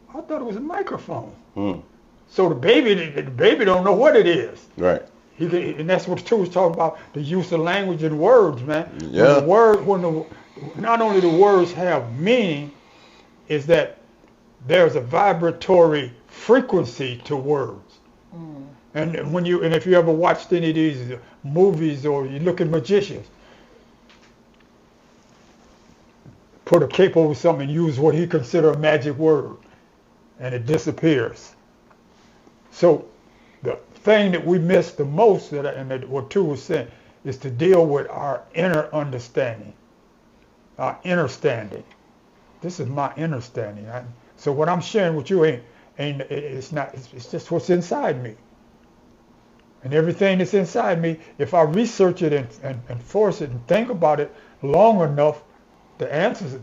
I thought it was a microphone. Mm. So the baby don't know what it is. Right. And that's what the two was talking about, the use of language and words, man. Yeah. Not only the words have meaning, is that there's a vibratory frequency to words. And if you ever watched any of these movies or you look at magicians, put a cape over something and use what he considered a magic word, and it disappears. So the thing that we miss the most, what Tu was saying, is to deal with our inner understanding, our inner standing. This is my inner standing. So what I'm sharing with you it's just what's inside me. And everything that's inside me, if I research it and force it and think about it long enough, the answers,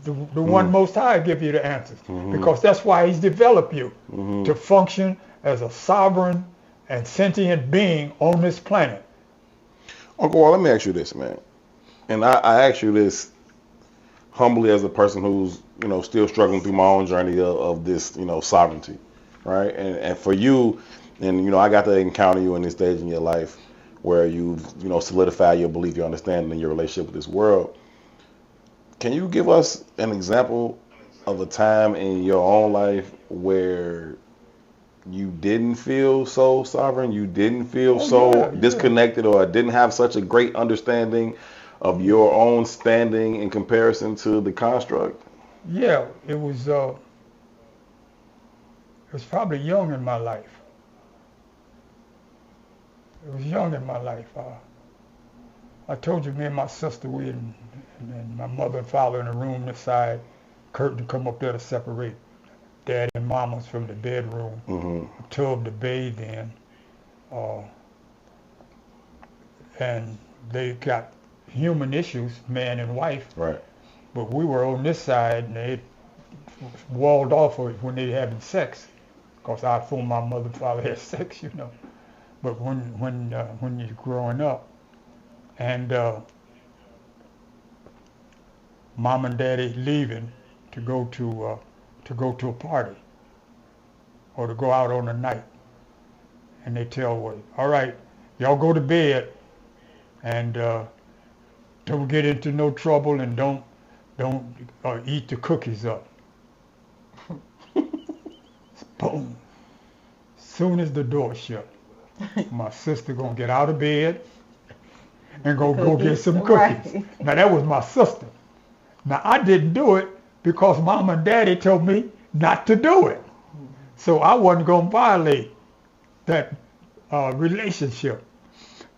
the one Most High give you the answers. Because that's why he's developed you to function as a sovereign and sentient being on this planet. Uncle Walt, let me ask you this, man. And I ask you this humbly as a person who's, still struggling through my own journey of this, sovereignty, right? And for you, and, I got to encounter you in this stage in your life where you've, solidified your belief, your understanding, and your relationship with this world. Can you give us an example of a time in your own life where you didn't feel so sovereign, you didn't feel disconnected, or didn't have such a great understanding of your own standing in comparison to the construct? Yeah, it was probably young in my life. It was young in my life. I told you, me and my sister, and my mother and father in the room this side, curtain come up there to separate Dad and Mama's from the bedroom, a tub to bathe in, and they got human issues, man and wife. Right. But we were on this side, and they walled off when they having sex, because I thought my mother and father had sex, But when you're growing up, and Mom and Daddy leaving to go to a party or to go out on a night, and they tell, all right, y'all go to bed, and don't get into no trouble, and don't eat the cookies up. Boom. Soon as the door shut, my sister gonna get out of bed and go get some cookies. Right. Now that was my sister. Now I didn't do it because Mom and Daddy told me not to do it. So I wasn't gonna violate that relationship.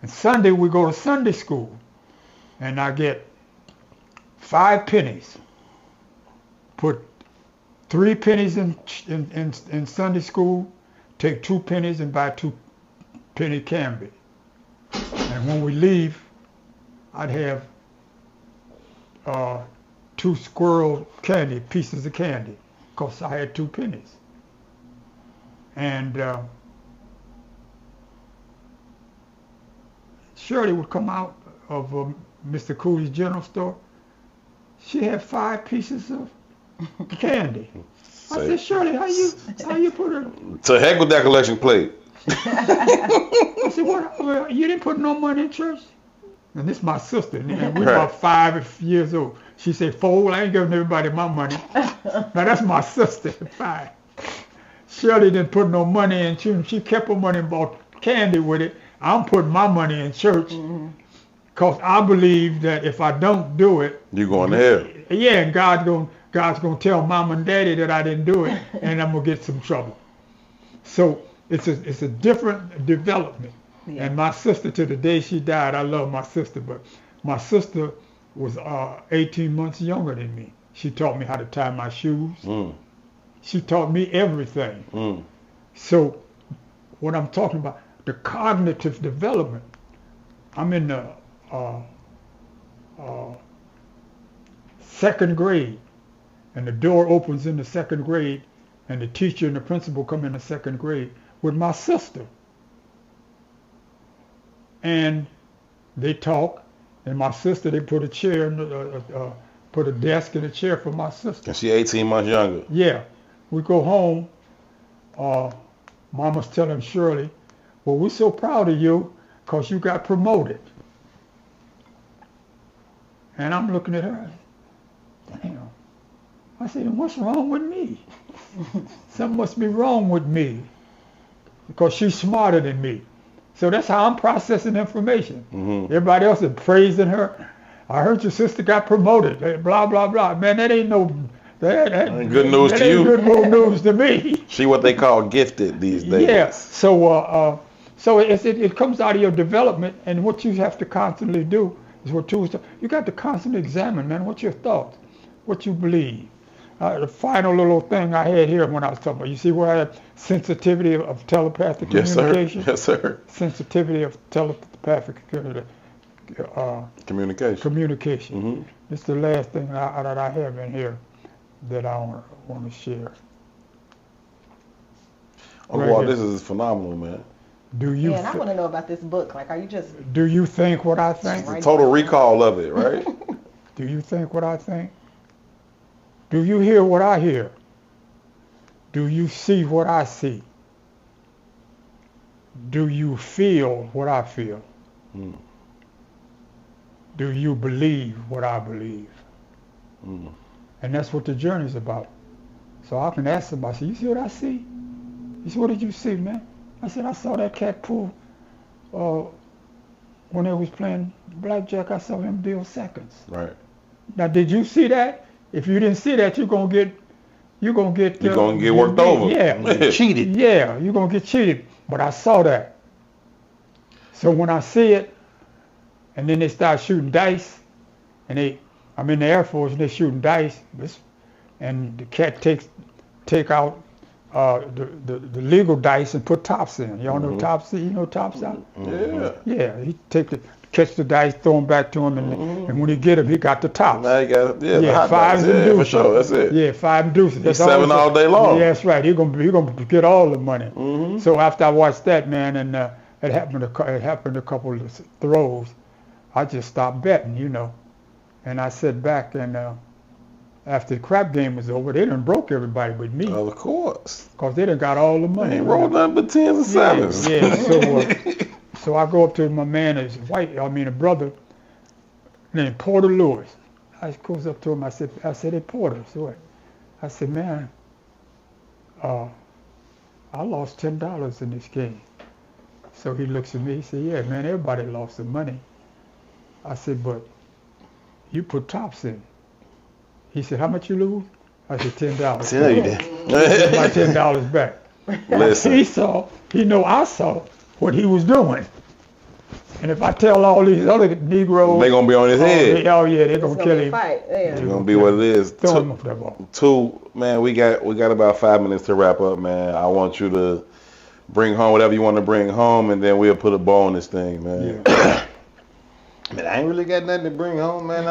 And Sunday we go to Sunday school, and I get 5 pennies. Put 3 pennies in Sunday school, take 2 pennies and buy 2 penny candy. And when we leave, I'd have 2 squirrel pieces of candy, because I had 2 pennies. And Shirley would come out of Mr. Cooley's general store. She had 5 pieces of candy. I said, Shirley, how you put her? To heck with that collection plate. I said, what? You didn't put no money in church? And this is my sister, and we're about 5 years old. She said, 4, I ain't giving everybody my money. Now that's my sister, 5. Shirley didn't put no money in. She kept her money and bought candy with it. I'm putting my money in church, because I believe that if I don't do it, you're going to hell. Yeah, and God's gonna tell Mom and Daddy that I didn't do it, and I'm gonna get some trouble. So it's a different development. Yeah. And my sister, to the day she died, I love my sister, but my sister was 18 months younger than me. She taught me how to tie my shoes. She taught me everything. So what I'm talking about, the cognitive development. I'm in the second grade, and the door opens in the second grade, and the teacher and the principal come in the second grade with my sister. And they talk, and my sister, they put a chair, put a desk and a chair for my sister. And she 18 months younger. Yeah. We go home. Mama's telling Shirley, well, we're so proud of you because you got promoted. And I'm looking at her. Damn. I said, what's wrong with me? Something must be wrong with me because she's smarter than me. So that's how I'm processing information. Mm-hmm. Everybody else is praising her. I heard your sister got promoted. Blah, blah, blah. Man, that ain't no... That ain't good news to you. Good news to me. She what they call gifted these days. Yeah. So it comes out of your development, and what you have to constantly do is what you got to constantly examine, man. What's your thoughts? What you believe? The final little thing I had here when I was talking about. You see where I had sensitivity of telepathic communication. Yes, sir. Sensitivity of telepathic communication. Communication. Mm-hmm. This is the last thing that I have in here that I want to share. Oh, wow, this is phenomenal, man. Do you? Yeah, and I want to know about this book. Like, are you just? Do you think what I think? The total recall of it, right? Do you think what I think? Do you hear what I hear? Do you see what I see? Do you feel what I feel? Mm. Do you believe what I believe? Mm. And that's what the journey's about. So I can ask somebody, you see what I see? He said, what did you see, man? I said, I saw that cat pull, when they was playing blackjack, I saw him deal seconds. Right. Now, did you see that? If you didn't see that, you're gonna get worked over. Yeah. Cheated. Yeah, you're gonna get cheated. But I saw that. So when I see it, and then they start shooting dice, and I'm in the Air Force and they're shooting dice, and the cat take out the legal dice and put tops in. Y'all know tops? You know tops out? Yeah. Yeah. He catch the dice, throw them back to him, and when he get them, he got the tops. Now you got the hot fives dice. and deuces. For sure. That's it. Yeah, 5 and deuces. He's 7 all day long. Yeah, that's right. He gonna get all the money. Mm-hmm. So after I watched that, man, and it happened a couple of throws, I just stopped betting, and I sat back and. After the crap game was over, they done broke everybody but me. Of course. Because they done got all the money. They ain't rolled nothing but 10s and 7s. Yeah. So I go up to my man, a brother named Porter Lewis. I goes up to him, I said, hey, Porter, so what? I said, man, I lost $10 in this game. So he looks at me, he said, yeah, man, everybody lost some money. I said, but you put tops in. He said, how much you lose? I said, $10. I said, no, you did. My $10 back. Listen. He know I saw what he was doing. And if I tell all these other Negroes. They're going to be on his head. They're going to kill him. It's going to be what it is. Throw him off that ball. Man, we got about 5 minutes to wrap up, man. I want you to bring home whatever you want to bring home, and then we'll put a bow on this thing, man. Yeah. Man, I ain't really got nothing to bring home, man.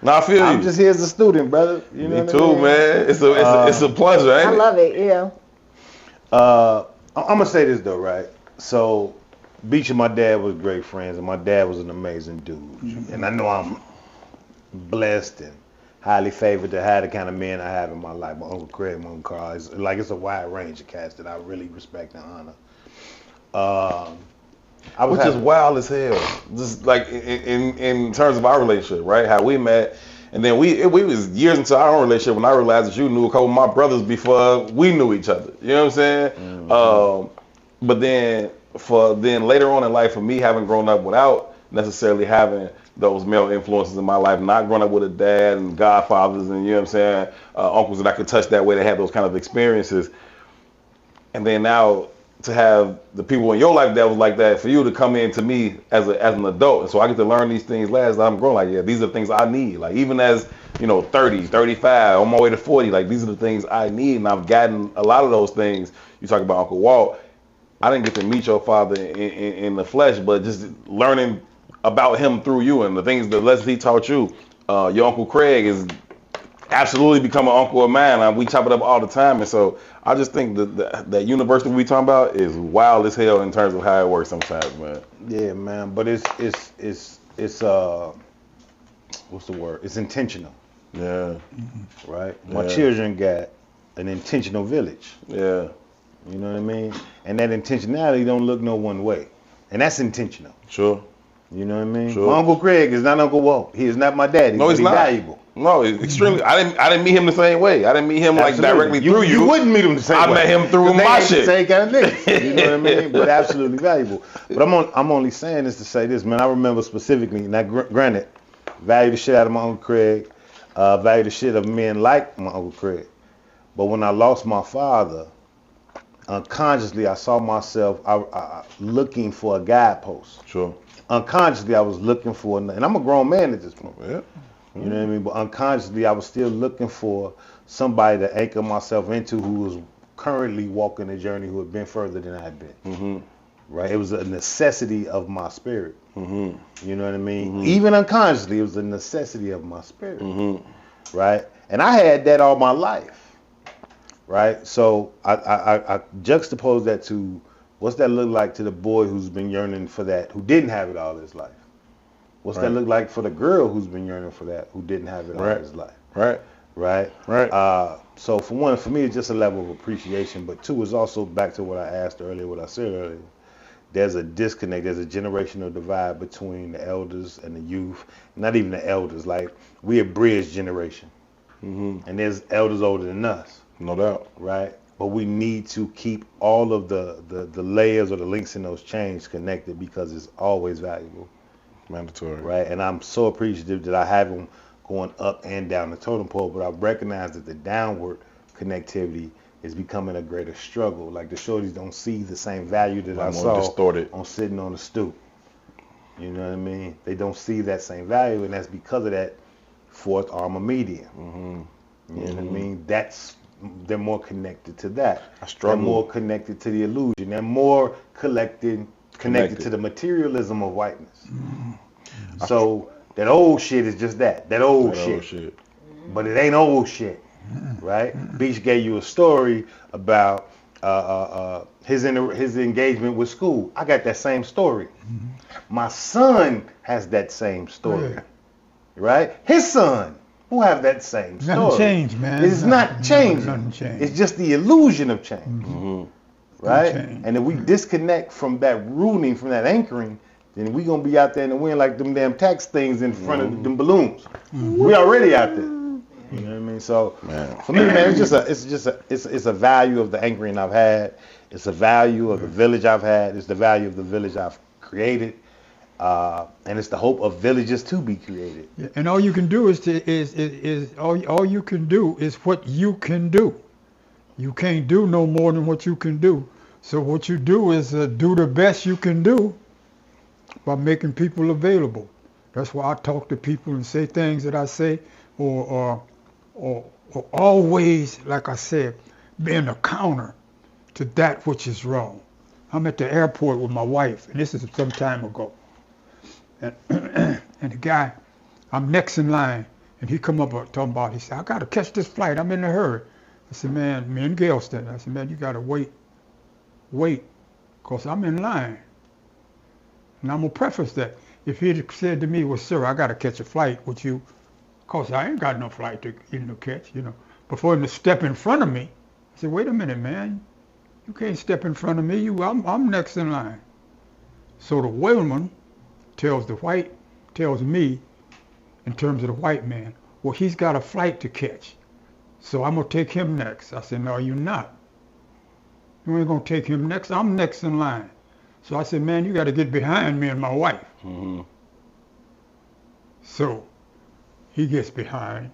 No, I feel you. I'm just here as a student, brother. You know Me too, man. It's a pleasure, ain't it? I love it, yeah. I'm going to say this, though, right? So, Beach and my dad was great friends, and my dad was an amazing dude. Mm-hmm. And I know I'm blessed and highly favored to have the kind of men I have in my life. My Uncle Craig, my Uncle Carl. It's a wide range of cats that I really respect and honor. Which is wild as hell. Just like in terms of our relationship, right? How we met, and then we was years into our own relationship when I realized that you knew a couple of my brothers before we knew each other. You know what I'm saying? Mm-hmm. But then later on in life, for me having grown up without necessarily having those male influences in my life, not growing up with a dad and godfathers and, you know what I'm saying, uncles that I could touch that way, that had those kind of experiences, and then now to have the people in your life that was like that, for you to come in to me as an adult. And so I get to learn these things as I'm growing. Like, yeah, these are the things I need. Like, even as, 30, 35, on my way to 40, like, these are the things I need. And I've gotten a lot of those things. You talk about Uncle Walt. I didn't get to meet your father in the flesh, but just learning about him through you and the lessons he taught you. Your Uncle Craig is absolutely become an uncle of mine. We chop it up all the time, and so I just think that university we talking about is wild as hell in terms of how it works sometimes, man. Yeah, man, but it's what's the word? It's intentional. Yeah. Right? Yeah. My children got an intentional village. Yeah. You know what I mean? And that intentionality don't look no one way. And that's intentional. Sure. You know what I mean? Sure. My Uncle Craig is not Uncle Walt. He is not my daddy. No, he's not. Valuable. No, it's extremely. I didn't meet him the same way. I didn't meet him like directly through you. You wouldn't meet him the same way. I met him through my shit. Same kind of thing. You know what I mean? But absolutely valuable. But I'm only saying this to say this, man. I remember specifically. Now, granted, value the shit out of my Uncle Craig. Value the shit of men like my Uncle Craig. But when I lost my father, unconsciously I saw myself looking for a guidepost. Sure. Unconsciously I was looking for, and I'm a grown man at this point. Yeah. You know what I mean? But unconsciously I was still looking for somebody to anchor myself into who was currently walking the journey, who had been further than I had been. Mm-hmm. Right? It was a necessity of my spirit. Mm-hmm. You know what I mean? Mm-hmm. Even unconsciously, it was a necessity of my spirit. Mm-hmm. Right? And I had that all my life. Right? So I juxtapose that to what's that look like to the boy who's been yearning for that, who didn't have it all his life? What's that look like for the girl who's been yearning for that, who didn't have it all his life? Right. Right? Right. So for one, for me, it's just a level of appreciation. But two, is also back to what I asked earlier, what I said earlier. There's a disconnect. There's a generational divide between the elders and the youth. Not even the elders. Like, we a bridge generation. Mm-hmm. And there's elders older than us. No doubt. Right? But we need to keep all of the layers or the links in those chains connected because it's always valuable. Mandatory. Right? And I'm so appreciative that I have them going up and down the totem pole, but I recognize that the downward connectivity is becoming a greater struggle. Like, the shorties don't see the same value that I saw on sitting on the stoop. You know what I mean? They don't see that same value, and that's because of that fourth armor medium. Mm-hmm. You know what I mean? They're more connected to that. They're more connected to the illusion. They're more connected to the materialism of whiteness. Mm-hmm. So that old shit is just that old shit. But it ain't old shit, right? Beach gave you a story about his engagement with school. I got that same story. My son has that same story, right? His son who have that same story. Nothing changed, man. It's not changing. Nothing changed. It's just the illusion of change, right? Change. And if we disconnect from that rooting, from that anchoring, then we gonna be out there in the wind like them damn tax things in front of them balloons. We already out there. You know what I mean? So for me, man, it's a value of the anchoring I've had. It's a value of the village I've had. It's the value of the village I've created. And it's the hope of villages to be created. Yeah, and all you can do all you can do is what you can do. You can't do no more than what you can do. So what you do is do the best you can do by making people available. That's why I talk to people and say things that I say, or always, like I said, being a counter to that which is wrong. I'm at the airport with my wife, and this is some time ago. And the guy, I'm next in line, and he come up talking about, he said, I got to catch this flight. I'm in a hurry. I said, man, me and Gail said, I said, man, you got to wait, because I'm in line. And I'm going to preface that. If he had said to me, well, sir, I got to catch a flight with you, because I ain't got no flight to catch, But for him to step in front of me, I said, wait a minute, man. You can't step in front of me. I'm next in line. So the whaleman tells me, in terms of the white man, well, he's got a flight to catch. So I'm going to take him next. I said, no, you're not. You ain't going to take him next. I'm next in line. So I said, man, you got to get behind me and my wife. Mm-hmm. So he gets behind.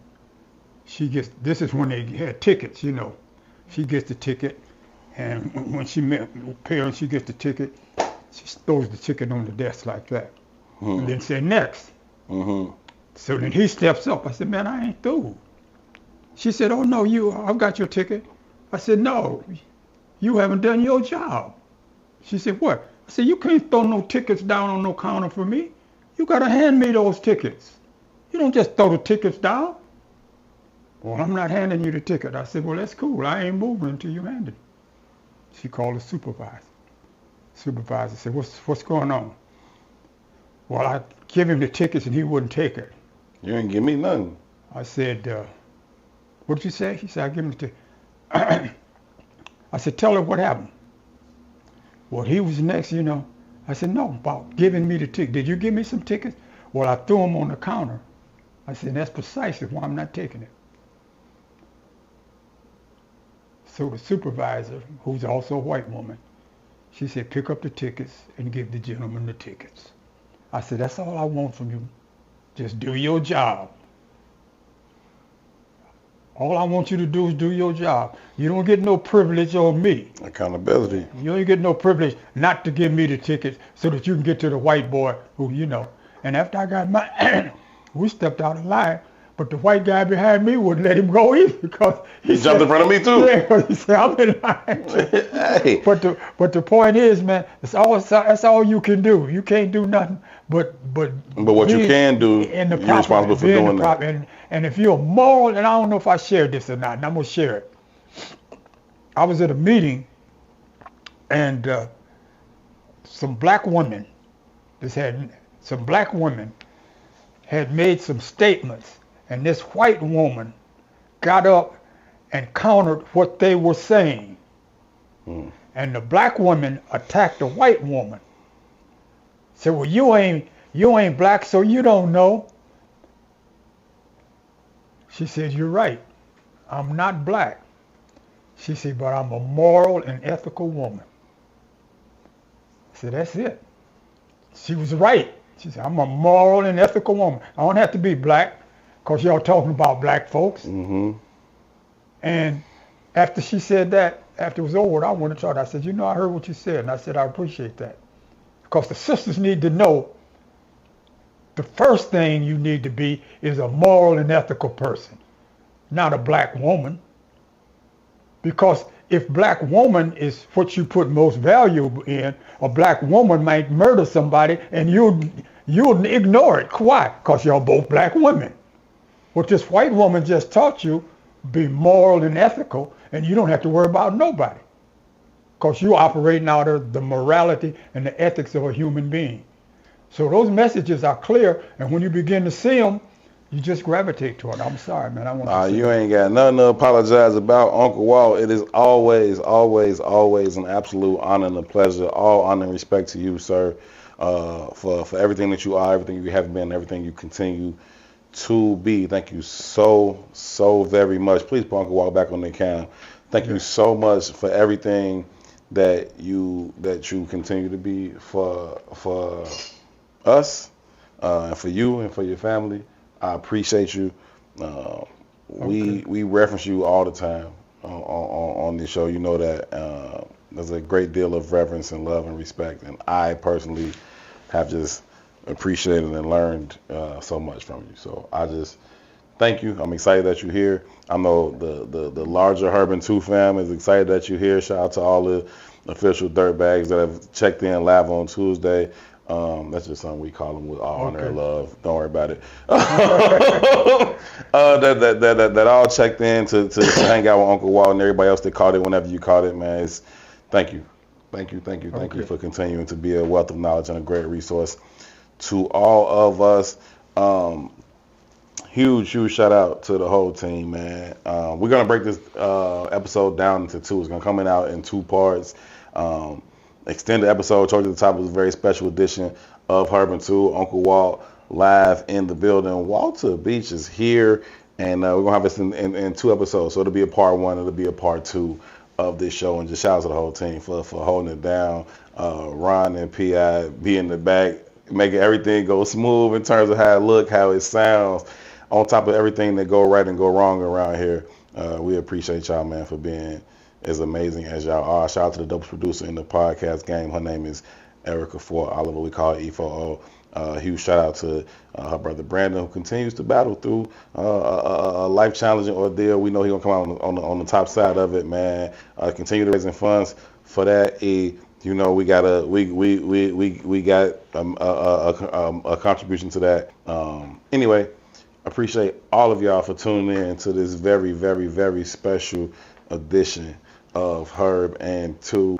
This is when they had tickets, She gets the ticket, and when she met parents, she gets the ticket. She throws the ticket on the desk like that. Mm-hmm. And then say, next. Mm-hmm. So then he steps up. I said, man, I ain't through. She said, oh, no, I've got your ticket. I said, no, you haven't done your job. She said, what? I said, you can't throw no tickets down on no counter for me. You got to hand me those tickets. You don't just throw the tickets down. Well, I'm not handing you the ticket. I said, well, that's cool. I ain't moving until you hand it. She called the supervisor. Supervisor said, what's going on? Well, I give him the tickets and he wouldn't take it. You ain't give me nothing. I said, what did you say? He said, I give him the ticket. I said, tell her what happened. Well, he was next, you know. I said, no, about giving me the ticket. Did you give me some tickets? Well, I threw them on the counter. I said, that's precisely why I'm not taking it. So the supervisor, who's also a white woman, she said, pick up the tickets and give the gentleman the tickets. I said, that's all I want from you. Just do your job. All I want you to do is do your job. You don't get no privilege on me. Accountability. You don't get no privilege not to give me the tickets so that you can get to the white boy who, you know. And after I got my, we stepped out of line, but the white guy behind me wouldn't let him go either because he jumped in front of me too. Yeah, he said, I'm in line. Hey. But the point is, man, that's all you can do. You can't do nothing but what you can do, you're responsible for doing that. And if you're moral, and I don't know if I shared this or not, and I'm gonna share it. I was at a meeting, and some black women had made some statements, and this white woman got up and countered what they were saying. And the black woman attacked the white woman. Said, well, you ain't black, so you don't know. She said, you're right. I'm not black. She said, but I'm a moral and ethical woman. I said, that's it. She was right. She said, I'm a moral and ethical woman. I don't have to be black, because y'all talking about black folks. Mm-hmm. And after she said that, after it was over, I went and talked. I said, you know, I heard what you said. And I said, I appreciate that. Because the sisters need to know the first thing you need to be is a moral and ethical person, not a black woman. Because if black woman is what you put most value in, a black woman might murder somebody and you'll ignore it. Why? Because y'all both black women. What this white woman just taught you, be moral and ethical, and you don't have to worry about nobody. Because you're operating out of the morality and the ethics of a human being. So those messages are clear, and when you begin to see them, you just gravitate toward it. I'm sorry, man. You ain't got nothing to apologize about, Uncle Walt. It is always, always, always an absolute honor and a pleasure. All honor and respect to you, sir, for everything that you are, everything you have been, everything you continue to be. Thank you so, so very much. Please put Uncle Walt back on the account. Thank you so much for everything that you continue to be for us, and for you and for your family. I appreciate you. We reference you all the time on this show. You know that there's a great deal of reverence and love and respect, and I personally have just appreciated and learned so much from you. So I just thank you. I'm excited that you're here. I know the larger Herban 2 fam is excited that you're here. Shout out to all the official dirtbags that have checked in live on Tuesday. That's just something we call them with all honor and love. Don't worry about it. That all checked in to hang out with Uncle Walt and everybody else that caught it whenever you caught it, man. Thank you for continuing to be a wealth of knowledge and a great resource to all of us. Huge shout out to the whole team, man. We're gonna break this episode down into two. It's gonna come out in 2 parts. Extended episode, told you at the top, was a very special edition of Herban 2. Uncle Walt live in the building. Walter Beach is here, and we're gonna have this in 2 episodes. So it'll be a part 1, it'll be a part 2 of this show. And just shout out to the whole team for holding it down. Ron and P.I. be in the back, making everything go smooth in terms of how it look, how it sounds, on top of everything that go right and go wrong around here. We appreciate y'all, man, for being as amazing as y'all are. Shout out to the dopest producer in the podcast game. Her name is Erica Fort Oliver. We call her E4O. Huge shout out to her brother Brandon, who continues to battle through a life challenging ordeal. We know he's gonna come out on the top side of it, man. Continue to raising funds for that You know, we got a contribution to that. Anyway, appreciate all of y'all for tuning in to this very, very, very special edition of Herb and Two.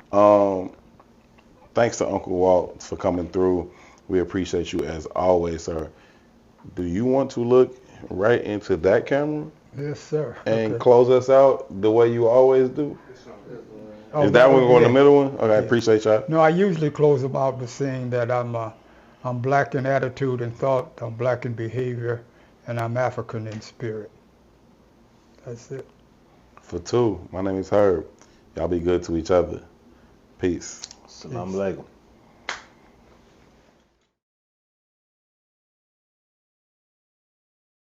Thanks to Uncle Walt for coming through. We appreciate you as always, sir. Do you want to look right into that camera Yes, sir. and close us out the way you always do? Oh, Is that one going yeah. the middle one? Okay, appreciate y'all. No, I usually close them out by saying that I'm black in attitude and thought, I'm black in behavior, and I'm African in spirit. That's it. For Two, my name is Herb. Y'all be good to each other. Peace. Salam alaikum.